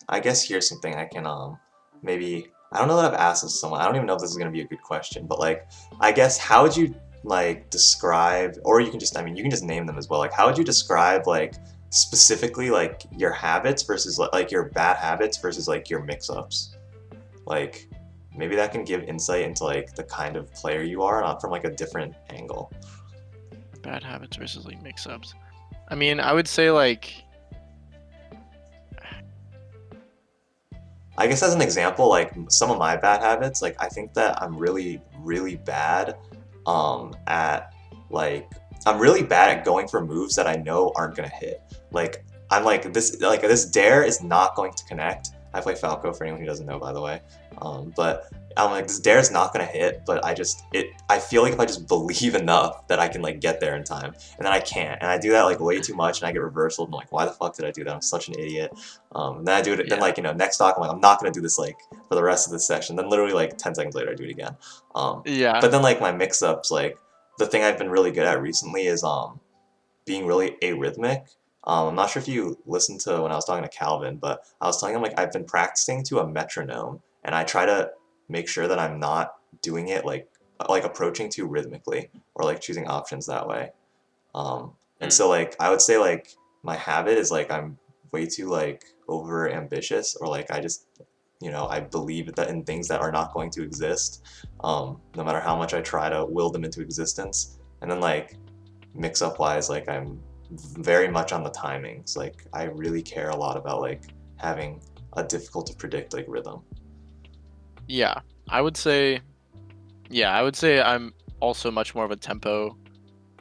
I guess here's something I can, maybe, I don't know that I've asked this to someone, I don't even know if this is going to be a good question, but like, I guess, how would you, like, describe, or you can just, I mean, you can just name them as well, like, how would you describe, like, specifically, like, your habits versus, like, your bad habits versus, like, your mix-ups? Like, maybe that can give insight into, like, the kind of player you are, not from, like, a different angle. Bad habits versus like mix ups. I mean, I would say like, I guess as an example, like some of my bad habits, like I think that I'm really, really bad at like I'm really bad at going for moves that I know aren't gonna hit. Like I'm like this dare is not going to connect. I play Falco for anyone who doesn't know, by the way. But I'm like this dare is not gonna hit, but I feel like if I just believe enough that I can like get there in time, and then I can't, and I do that like way too much, and I get reversaled. And I'm like, why the fuck did I do that? I'm such an idiot. And then I do it. Then yeah, like next talk, I'm like, I'm not gonna do this like for the rest of this session. Then literally like 10 seconds later, I do it again. yeah, But then like my mix-ups, like the thing I've been really good at recently is being really arrhythmic. I'm not sure if you listened to when I was talking to Calvin, but I was telling him like I've been practicing to a metronome, and I try to make sure that I'm not doing it like approaching too rhythmically or like choosing options that way. And mm, so like I would say like my habit is like I'm way too like over ambitious, or like I just I believe that in things that are not going to exist, no matter how much I try to will them into existence. And then like mix up wise, like I'm very much on the timings. Like I really care a lot about like having a difficult to predict like rhythm. yeah. I would say, yeah, I would say I'm also much more of a tempo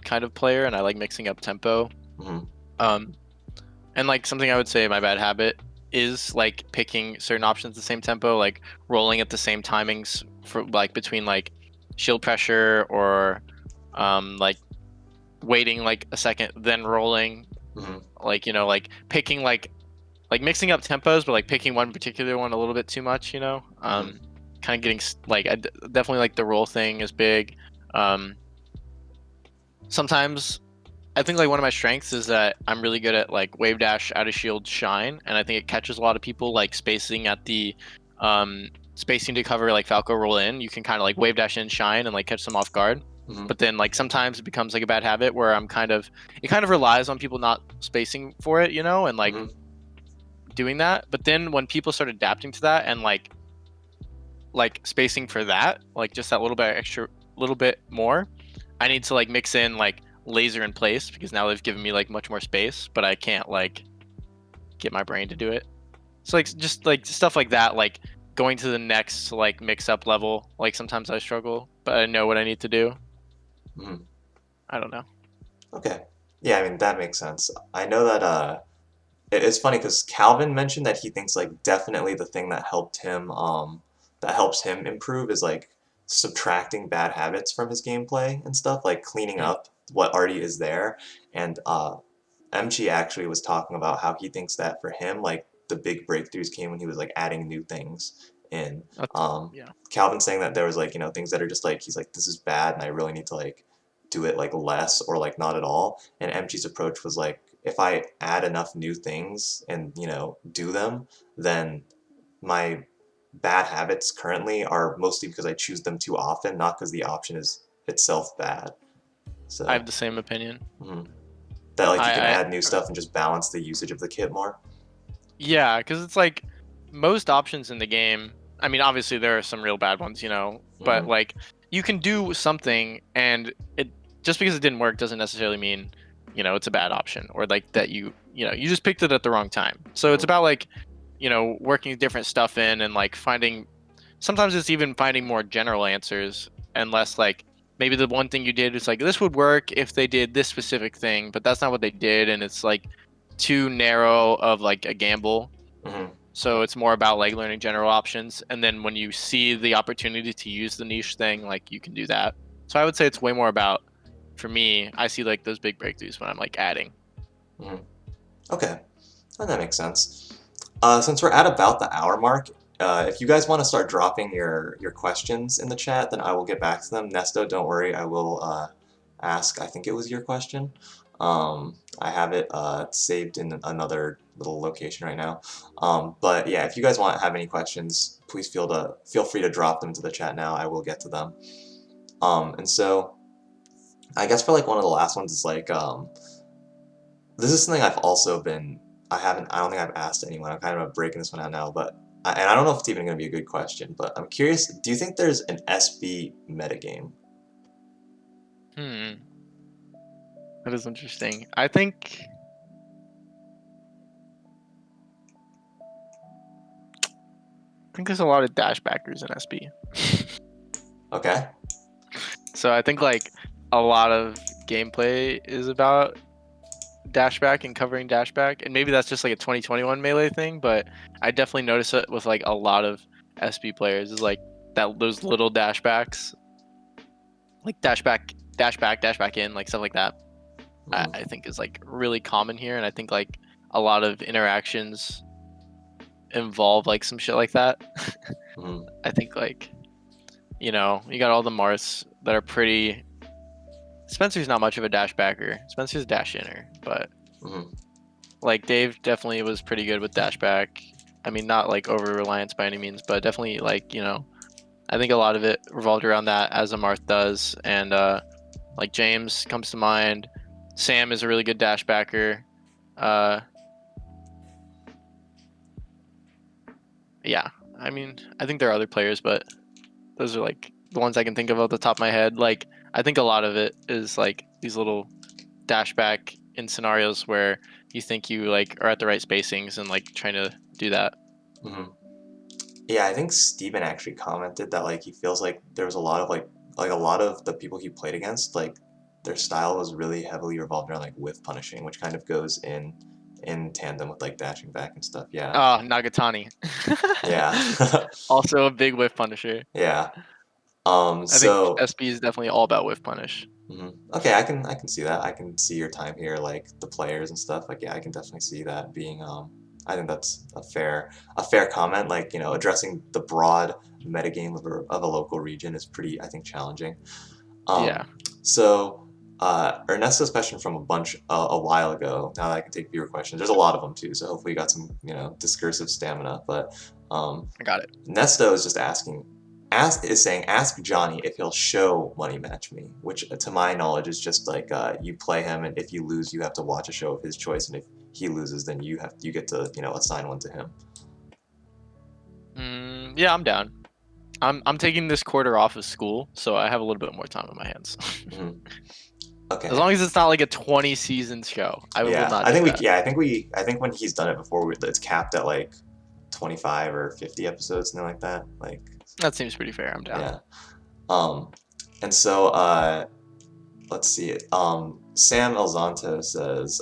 kind of player, and I like mixing up tempo. Hmm. Um, and like something I would say my bad habit is like picking certain options at the same tempo, like rolling at the same timings for like between like shield pressure or like waiting like a second then rolling, Hmm. like like picking like mixing up tempos, but like picking one particular one a little bit too much, Hmm. kind of getting like definitely like the roll thing is big. um Sometimes I think like one of my strengths is that I'm really good at like wave dash out of shield shine, and I think it catches a lot of people like spacing at the spacing to cover like Falco roll in. You can kind of like wave dash in shine and like catch them off guard. Hmm. But then like sometimes it becomes like a bad habit where it kind of relies on people not spacing for it, and like Hmm. doing that. But then when people start adapting to that and like like spacing for that, like just that little bit extra, little bit more. I need to like mix in like laser in place because now they've given me like much more space, but I can't like get my brain to do it. So like just like stuff like that, like going to the next like mix up level. Like sometimes I struggle, but I know what I need to do. Mhm. I don't know. Okay. Yeah, I mean that makes sense. I know that it's funny because Calvin mentioned that he thinks like definitely the thing that helps him improve is like subtracting bad habits from his gameplay and stuff, like cleaning Hmm. up what already is there. And MG actually was talking about how he thinks that for him, like the big breakthroughs came when he was like adding new things in. That's yeah. Calvin saying that there was like, things that are just like he's like, this is bad and I really need to like do it like less or like not at all. And MG's approach was like, if I add enough new things and, do them, then my bad habits currently are mostly because I choose them too often, not because the option is itself bad. I have So, the same opinion. mhm. That like you can I add new stuff and just balance the usage of the kit more. Yeah, because it's like most options in the game. I mean, obviously there are some real bad ones, but Hmm. like you can do something, and it just because it didn't work doesn't necessarily mean it's a bad option or like that you just picked it at the wrong time. So it's Hmm. about like working different stuff in and like finding. Sometimes it's even finding more general answers and less like maybe the one thing you did is like this would work if they did this specific thing, but that's not what they did, and it's like too narrow of like a gamble. Hmm. So it's more about like learning general options, and then when you see the opportunity to use the niche thing, like you can do that. So I would say it's way more about, for me, I see like those big breakthroughs when I'm like adding. Hmm. Okay, and that makes sense. Since we're at about the hour mark, if you guys want to start dropping your questions in the chat, then I will get back to them. Nesto, don't worry, I will ask. I think it was your question. I have it saved in another little location right now. But yeah, if you guys have any questions, please feel free to drop them to the chat now. I will get to them. And so I guess for like one of the last ones is like this is something I've also been. I don't think I've asked anyone. I'm kind of breaking this one out now, but and I don't know if it's even going to be a good question, but I'm curious. Do you think there's an SB metagame? Hmm, that is interesting. I think there's a lot of dashbackers in SB. Okay. So I think like a lot of gameplay is about dashback and covering dashback, and maybe that's just like a 2021 melee thing, but I definitely notice it with like a lot of SB players is like that those little dashbacks, like dashback in, like stuff like that. Mm-hmm. I think is like really common here, and I think like a lot of interactions involve like some shit like that. Mm-hmm. I think like you got all the Marths that are pretty. Spencer's not much of a dashbacker. Spencer's a dash inner, but Mm-hmm. like Dave definitely was pretty good with dashback. I mean, not like over reliance by any means, but definitely like I think a lot of it revolved around that as a Marth does, and like James comes to mind. Sam is a really good dashbacker. Uh, yeah, I mean, I think there are other players, but those are like the ones I can think of off the top of my head. Like, I think a lot of it is like these little dashback in scenarios where you think you like are at the right spacings and like trying to do that. Mm-hmm. Yeah, I think Steven actually commented that like he feels like there was a lot of like a lot of the people he played against, like their style was really heavily revolved around like whiff punishing, which kind of goes in tandem with like dashing back and stuff. Yeah. Oh, Nagatani. Yeah. Also a big whiff punisher. Yeah. I think So SB is definitely all about whiff punish. okay, I can see that. I can see your time here, like the players and stuff. Like yeah, I can definitely see that being I think that's a fair comment. Like, addressing the broad metagame of a local region is pretty, I think, challenging. Yeah. Um, so Ernesto's question from a while ago. Now that I can take viewer questions, there's a lot of them too. So hopefully you got some, discursive stamina. But I got it. Nesto is just saying, ask Johnny if he'll show Money Match Me, which to my knowledge is just like you play him, and if you lose, you have to watch a show of his choice, and if he loses, then you get to assign one to him. Yeah, I'm down. I'm taking this quarter off of school, so I have a little bit more time on my hands. Mhm. As Okay. long as it's not like a 20 season show, I will Yeah, not I do think we. that. Yeah, I think when he's done it before, it's capped at like 25 or 50 episodes, something like that. Like, That seems pretty fair. I'm down. yeah. Um, and so let's see. Sam Elzonto says,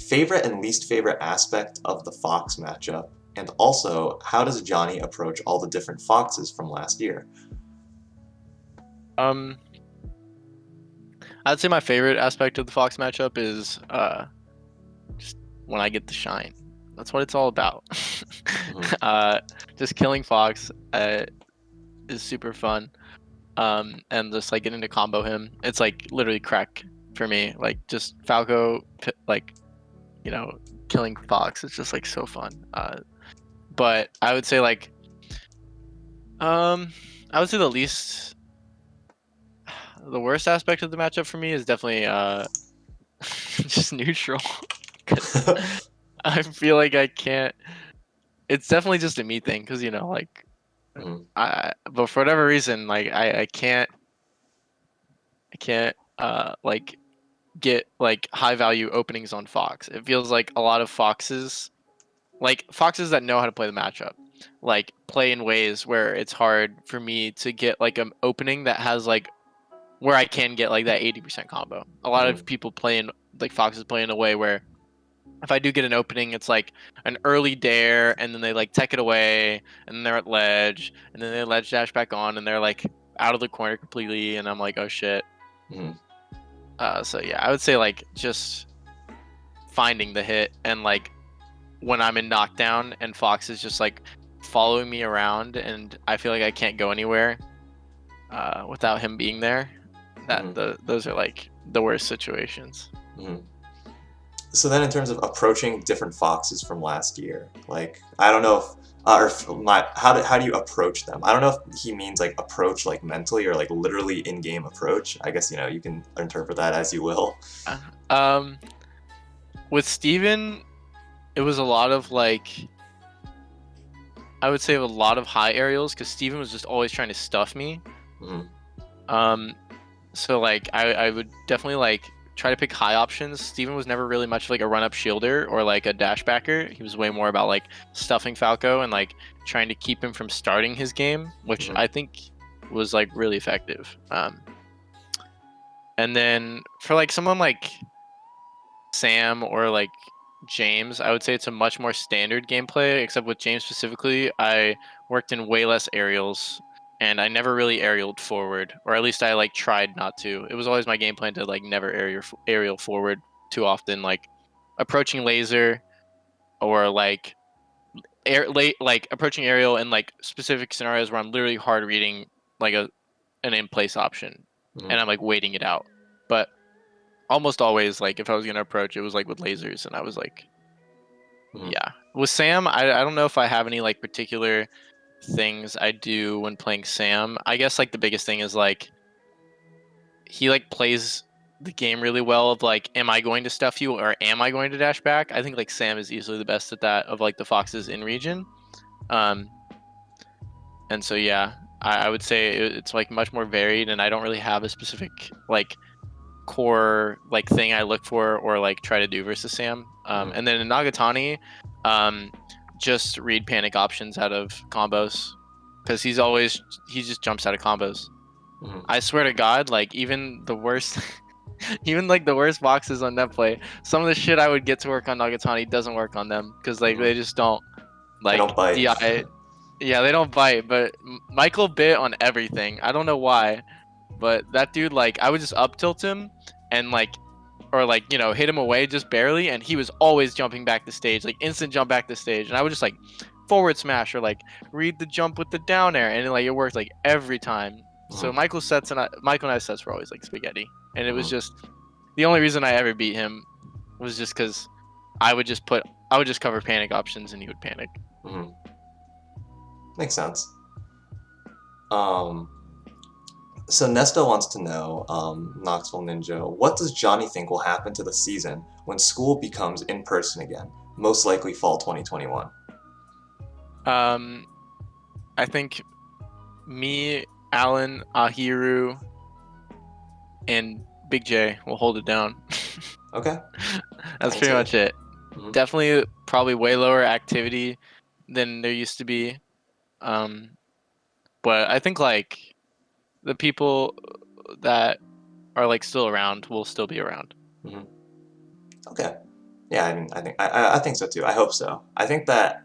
favorite and least favorite aspect of the Fox matchup, and also how does Johnny approach all the different Foxes from last year? Um, I'd say my favorite aspect of the Fox matchup is just when I get the shine. That's what it's all about. Hmm. uh, just killing Fox is super fun. And just like getting to combo him, it's like literally crack for me. Like just Falco, like you know, killing Fox is just like so fun. But I would say like I would say the worst aspect of the matchup for me is definitely just neutral because I feel like I can't. It's definitely just a me thing because like Hmm. but for whatever reason like I can't like get like high value openings on Fox. It feels like a lot of foxes that know how to play the matchup, like play in ways where it's hard for me to get like an opening that has like where I can get like that 80% combo. A lot Hmm. of people playing like foxes play in a way where if I do get an opening, it's like an early dare, and then they like tech it away, and then they're at ledge, and then they ledge dash back on, and they're like out of the corner completely, and I'm like, oh shit. Hmm. So yeah, I would say like just finding the hit and like when I'm in knockdown and Fox is just like following me around and I feel like I can't go anywhere without him being there. Hmm. Those are like the worst situations. Hmm. So then, in terms of approaching different Foxes from last year, like I don't know if how do you approach them? I don't know if he means like approach like mentally or like literally in-game approach. I guess you can interpret that as you will. Uh, Um, with Steven, it was a lot of like I would say a lot of high aerials because Steven was just always trying to stuff me. Hmm. Um, So like I would definitely like try to pick high options. Steven was never really much like a run up shielder or like a dash backer. He was way more about like stuffing Falco and like trying to keep him from starting his game, which Hmm. I think was like really effective. And then for like someone like Sam or like James, I would say it's a much more standard gameplay, except with James specifically, I worked in way less aerials and I never really aerialed forward, or at least I like tried not to. It was always my game plan to like never aerial forward too often, like approaching laser or like like approaching aerial in like specific scenarios where I'm literally hard reading like an in place option Hmm. and I'm like waiting it out. But almost always like if I was gonna approach, it was like with lasers, and I was like, Hmm. yeah. With Sam, I don't know if I have any like particular things I do when playing Sam. I guess like the biggest thing is like he like plays the game really well of like, am I going to stuff you or am I going to dash back? I think like Sam is easily the best at that of like the foxes in region. Um, and so yeah, I would say it's like much more varied, and I don't really have a specific like core like thing I look for or like try to do versus Sam. Hmm. And then in Nagatani, um, just read panic options out of combos because he just jumps out of combos. Hmm. I swear to God, like even the worst, even like the worst boxes on netplay, some of the shit I would get to work on Nagatani doesn't work on them because like Hmm. they just don't They don't like bite. DI. Yeah, they don't bite, but Michael bit on everything. I don't know why, but that dude, like, I would just up tilt him and like, or like, hit him away just barely, and he was always jumping back the stage, like instant jump back the stage, and I would just like forward smash or like read the jump with the down air, and it worked like every time. So Hmm. Michael and I sets were always like spaghetti, and it was Hmm. just the only reason I ever beat him was just because I would just cover panic options and he would panic. Hmm. Makes sense. Um, so Nesta wants to know, Knoxville Ninja, what does Johnny think will happen to the season when school becomes in person again? Most likely fall 2021. Um, I think Me, Alan, Ahiru, and Big J will hold it down. Okay, I That's can pretty see much it. it. Hmm. Definitely, probably way lower activity than there used to be. Um, but I think like the people that are like still around will still be around. Hmm. Okay. Yeah, I mean, I think so too. I hope so. I think that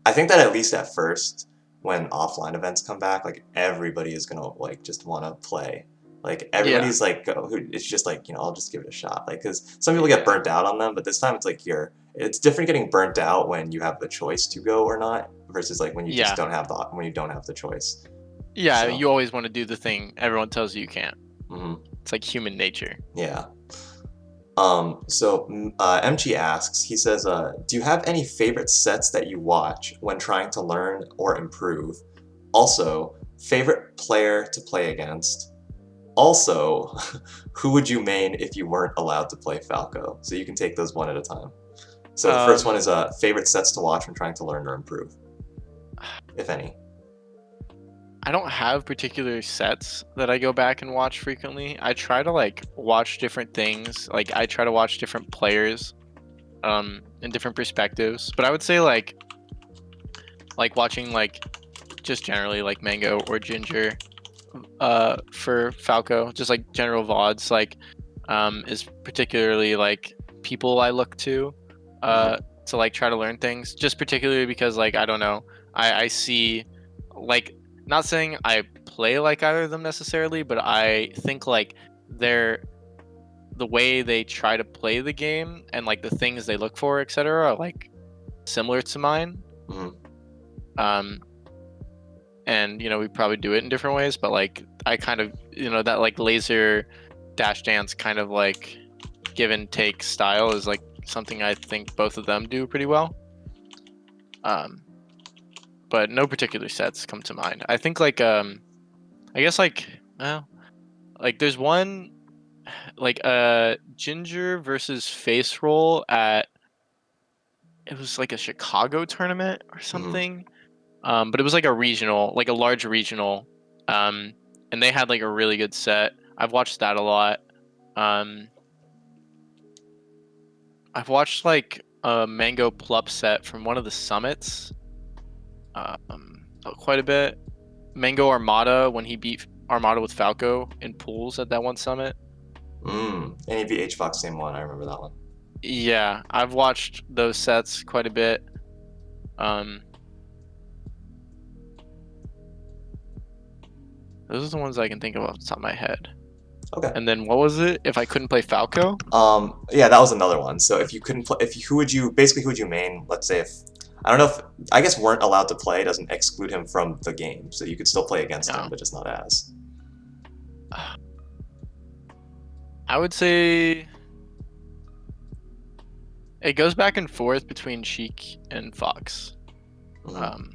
at least at first, when offline events come back, like everybody is gonna like just want to play. Like Yeah, everybody's like, it's just like I'll just give it a shot. Like, because some people get yeah, burnt out on them, but this time it's like it's different getting burnt out when you have the choice to go or not versus like when you just yeah, don't have the choice. yeah. So, You always want to do the thing everyone tells you you can't. mhm, It's like human nature. yeah. MG asks, he says, do you have any favorite sets that you watch when trying to learn or improve? Also, favorite player to play against? Also, who would you main if you weren't allowed to play Falco? So you can take those one at a time. So the first one Um, is favorite sets to watch when trying to learn or improve, if any. I don't have particular sets that I go back and watch frequently. I try to like watch different things. Like I try to watch different players, in different perspectives. But I would say like watching like just generally like Mango or Ginger, for Falco, just like general VODs, like is particularly like people I look Mm-hmm. to like try to learn things. Just particularly because like I don't know, I see like not saying I play like either of them necessarily, but I think like they're the way they try to play the game and like the things they look for, etc., are like similar to mine. Mm-hmm. Um, and we probably do it in different ways, but like I kind of that like laser dash dance kind of like give and take style is like something I think both of them do pretty well. um but no particular sets come to mind. I think like I guess like well like there's one like Ginger versus Face Roll at, it was like a Chicago tournament or Mm-hmm. something. But it was like a regional, like a large regional. Um, and they had like a really good set. I've watched that a lot. Um, I've watched like a Mango Plup set from one of the summits. Quite a bit. Mango Armada when he beat Armada with Falco in pools at that one summit. NEV HVOX same one. I remember that one. Yeah, I've watched those sets quite a bit. Um, those are the ones I can think of off the top of my head. Okay. And then what was it? If I couldn't play Falco? Yeah, that was another one. So if you couldn't play, who would you main? Let's say if I don't know if I guess weren't allowed to play doesn't exclude him from the game, so you could still play against him, No. but just not as. I would say it goes back and forth between Sheik and Fox. Mm-hmm. Um,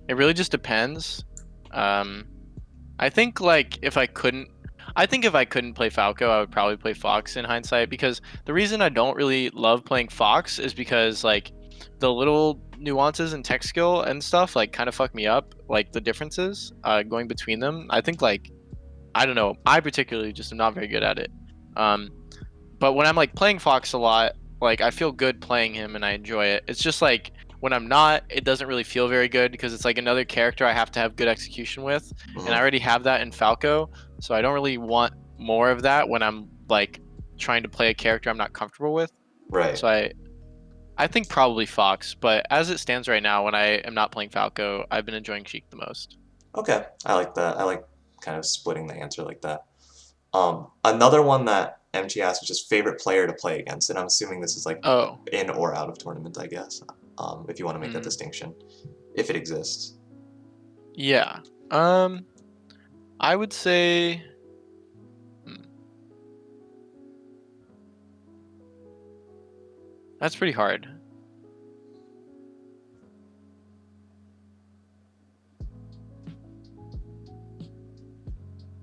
it really just depends. Um, I think like if I couldn't play Falco, I would probably play Fox in hindsight, because the reason I don't really love playing Fox is because like the little nuances in tech skill and stuff like kind of fuck me up, like the differences going between them. I think like I don't know, I particularly just am not very good at it. Um, but when I'm like playing Fox a lot, like I feel good playing him and I enjoy it. It's just like when I'm not, it doesn't really feel very good because it's like another character I have to have good execution with, and I Mm-hmm. already have that in Falco, so I don't really want more of that when I'm like trying to play a character I'm not comfortable with. Right. So I think probably Fox, but as it stands right now, when I am not playing Falco, I've been enjoying Sheik the most. Okay. I like that. I like kind of splitting the answer like that. Another one that MT asked was just favorite player to play against, and I'm assuming this is like Oh, in or out of tournament, I guess. If you want to make that mm, distinction, if it exists. yeah. Um, I would say. hmm, That's pretty hard.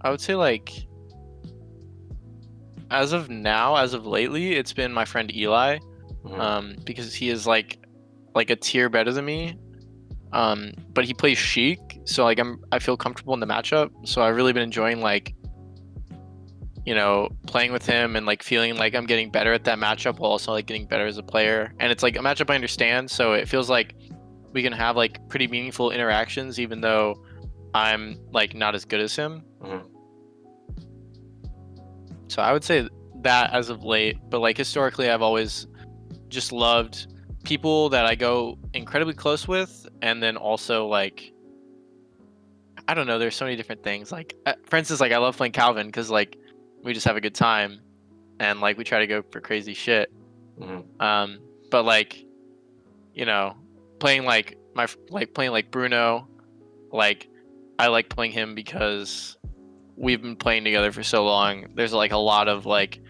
I would say like as of now, as of lately, it's been my friend Eli, Mm-hmm. because he is like a tier better than me. But he plays Sheik, so like I feel comfortable in the matchup. So I've really been enjoying like playing with him and like feeling like I'm getting better at that matchup while also like getting better as a player. And it's like a matchup I understand, so it feels like we can have like pretty meaningful interactions even though I'm like not as good as him. Mhm. So I would say that as of late, but like historically I've always just loved people that I go incredibly close with, and then also like I don't know, there's so many different things. Like for instance, like I love playing Calvin because like we just have a good time and like we try to go for crazy shit. Mhm. But like you know, playing like playing like Bruno, like I like playing him because we've been playing together for so long. There's like a lot of like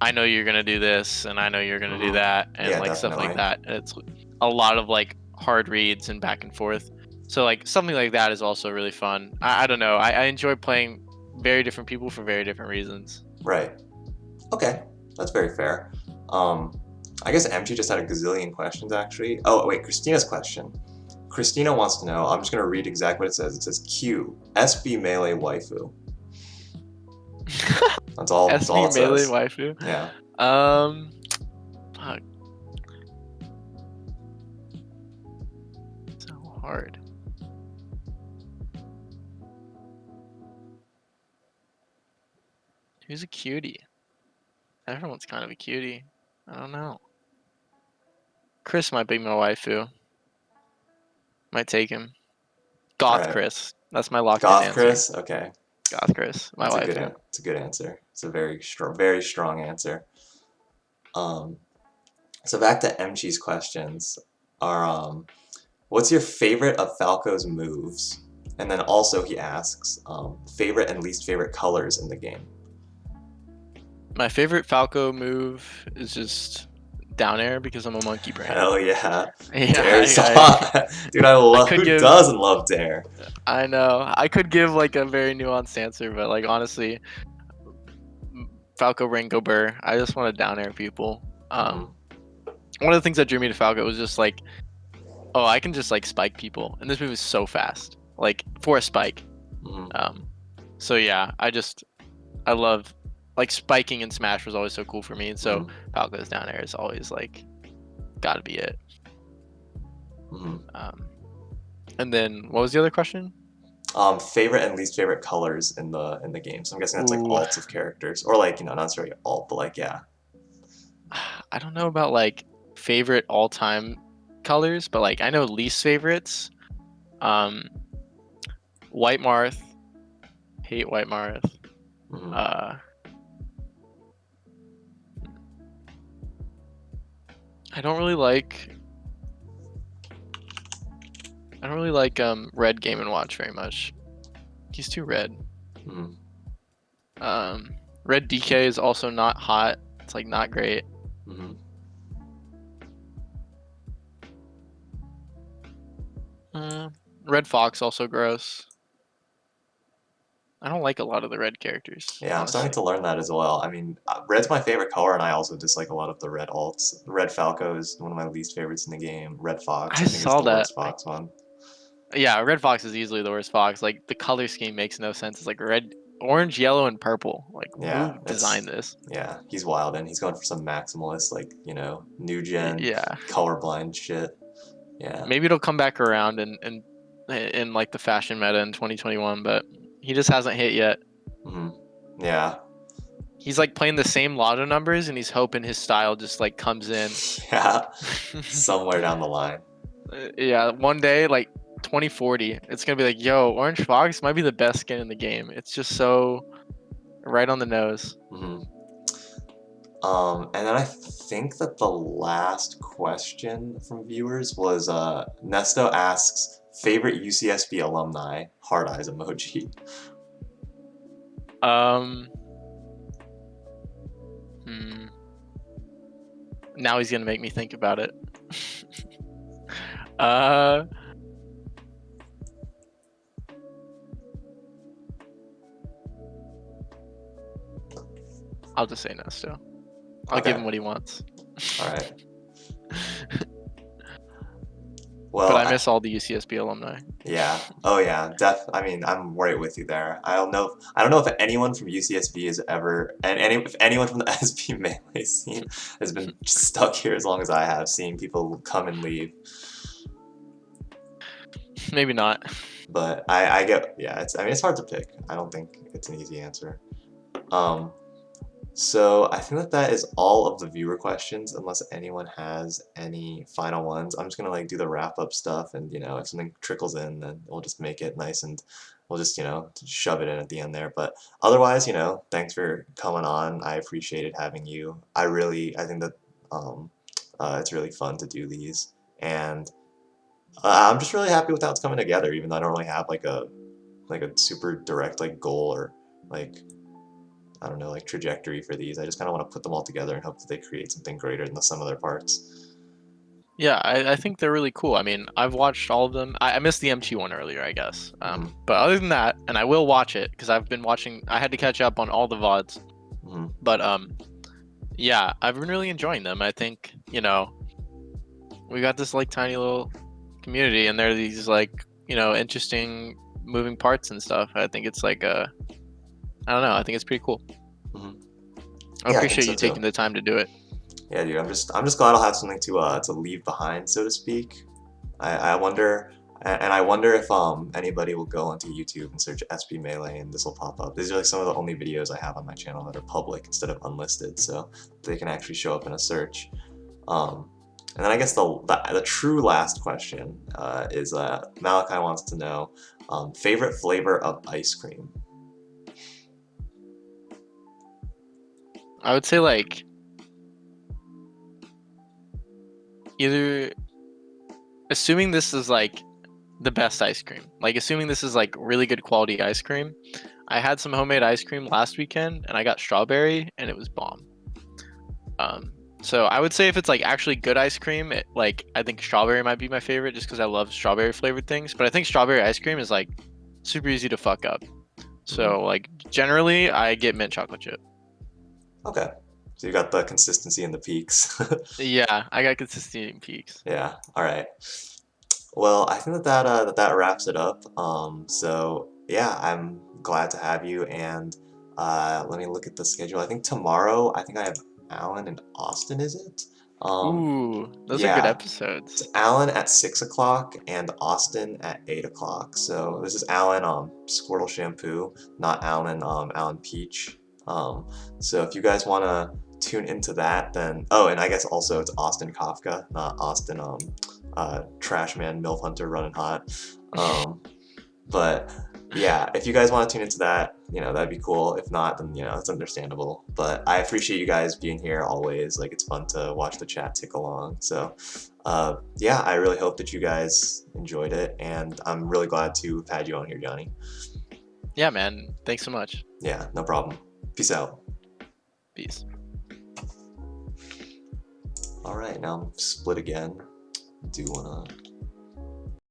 I know you're gonna do this and I know you're gonna do Mhm. that and Yeah, like stuff like definitely. that. And it's a lot of like hard reads and back and forth. So like something like that is also really fun. I don't know. I enjoy playing very different people for very different reasons. Right. Okay, that's very fair. Um, I guess MG just had a gazillion questions actually. Oh wait, Christina's question. Christina wants to know. I'm just gonna read exactly what it says. It says Q SB melee waifu. That's all. That's all SB it melee says. waifu. Yeah. Um, fuck, so hard. Who's a cutie? Everyone's kind of a cutie. I don't know. Chris might be my waifu. Might take him. All Goth right. Chris. That's my locked in Goth answer. Chris. Okay. Goth Chris, my That's a good. waifu. It's a good answer. It's a very strong answer. Um, so back to MG's questions. Are what's your favorite of Falco's moves? And then also he asks favorite and least favorite colors in the game. My favorite Falco move is just down air because I'm a monkey brain. Hell yeah, Yeah, Dare's hot, dude. I I love. could Who give. doesn't love Dare? I know I could give like a very nuanced answer, but like honestly, Falco Ringo Burr. I just want to down air people. Hmm. One of the things that drew me to Falco was just like, oh, I can just like spike people, and this move is so fast, like for a spike. Hmm. Um, so yeah, I love like spiking in Smash was always so cool for me, and so Hmm. Falco's down air is always like gotta be it. Hmm. Um, and then what was the other question? Favorite and least favorite colors in the game. So I'm guessing that's like Ooh, alts of characters, or like not necessarily alt, but like yeah. I don't know about like favorite all time colors, but like I know least favorites. Um, White Marth, hate White Marth. Hmm. Uh, I don't really like Red Game and Watch very much. He's too red. Hmm. Um, Red DK is also not hot. It's like not great. Hmm. Uh, Red Fox also gross. I don't like a lot of the red characters, Yeah, I'm starting honestly. to learn that as well. I mean, red's my favorite color, and I also dislike a lot of the red alts. Red Falco is one of my least favorites in the game. Red Fox, I I think, is saw the that. worst Like, Fox one. yeah, Red Fox is easily the worst Fox. Like the color scheme makes no sense. It's like red, orange, yellow, and purple. Like Yeah, who it's designed this? yeah, he's wild, and he's going for some maximalist, like new gen Yeah, colorblind shit. Yeah. maybe it'll come back around in like the fashion meta in 2021, but he just hasn't hit yet. Hmm. Yeah. He's like playing the same lotto numbers, and he's hoping his style just like comes in. Yeah. Somewhere down the line. Yeah, one day like 2040, it's gonna be like, yo, Orange Fox might be the best skin in the game. It's just so right on the nose. Hmm. And then I think that the last question from viewers was Nesto asks favorite UCSB alumni, hard eyes emoji. Um, hmm, now he's gonna make me think about it. uh, I'll just say Nesto. I'll give Okay. him what he wants. All right. But Well, I miss all the UCSB alumni. yeah. Oh yeah. I mean, I'm right with you there. I don't know if anyone from UCSB has ever, and if anyone from the SB Melee scene has been stuck here as long as I have, seeing people come and leave. Maybe not. But I get, yeah. I mean, it's hard to pick. I don't think it's an easy answer. Um, So I think that that is all of the viewer questions, unless anyone has any final ones. I'm just gonna like do the wrap up stuff, and if something trickles in, then we'll just make it nice and we'll just shove it in at the end there. But otherwise, thanks for coming on. I appreciated having you. I think that um, it's really fun to do these, and I'm just really happy with how it's coming together. Even though I don't really have like a super direct like goal or like I don't know, like trajectory for these. I just kind of want to put them all together and hope that they create something greater than the sum of their parts. Yeah, I think they're really cool. I mean, I've watched all of them. I missed the MT one earlier, I guess. Hmm. But other than that, and I will watch it because I've been watching. I had to catch up on all the VODs. Hmm. But yeah, I've been really enjoying them. I think we got this like tiny little community, and there are these like interesting moving parts and stuff. I think it's like I don't know. I think it's pretty cool. Hmm. I Yeah, I think appreciate so you taking too. the time to do it. Yeah, dude, I'm just glad I'll have something to leave behind, so to speak. I wonder, and I wonder if anybody will go onto YouTube and search SB Melee and this will pop up. These are like some of the only videos I have on my channel that are public instead of unlisted, so they can actually show up in a search. Um, and then I guess the true last question is Malachi wants to know favorite flavor of ice cream. I would say like either assuming this is like the best ice cream, like assuming this is like really good quality ice cream. I had some homemade ice cream last weekend and I got strawberry and it was bomb. Um, so I would say if it's like actually good ice cream, I think strawberry might be my favorite just because I love strawberry flavored things. But I think strawberry ice cream is like super easy to fuck up. Hmm. So like generally I get mint chocolate chip. Okay, so you got the consistency and the peaks. Yeah, I got consistent peaks. Yeah. All right. Well, I think that wraps it up. So yeah, I'm glad to have you. And let me look at the schedule. I think tomorrow, I think I have Alan and Austin. Is it? Um, Ooh, those are good yeah. episodes. It's Alan at 6 o'clock and Austin at 8 o'clock. So this is Alan Squirtle Shampoo, not Alan Peach. Um, so if you guys want to tune into that, then and I guess also it's Austin Kafka, not Austin Trash Man Milf Hunter running hot. Um, but yeah, if you guys want to tune into that, that'd be cool. If not, then it's understandable. But I appreciate you guys being here always. Like it's fun to watch the chat tick along. So yeah, I really hope that you guys enjoyed it, and I'm really glad to have had you on here, Johnny. Yeah, man. Thanks so much. Yeah, no problem. Peace out. Peace. All right, now I'm split again. Do wanna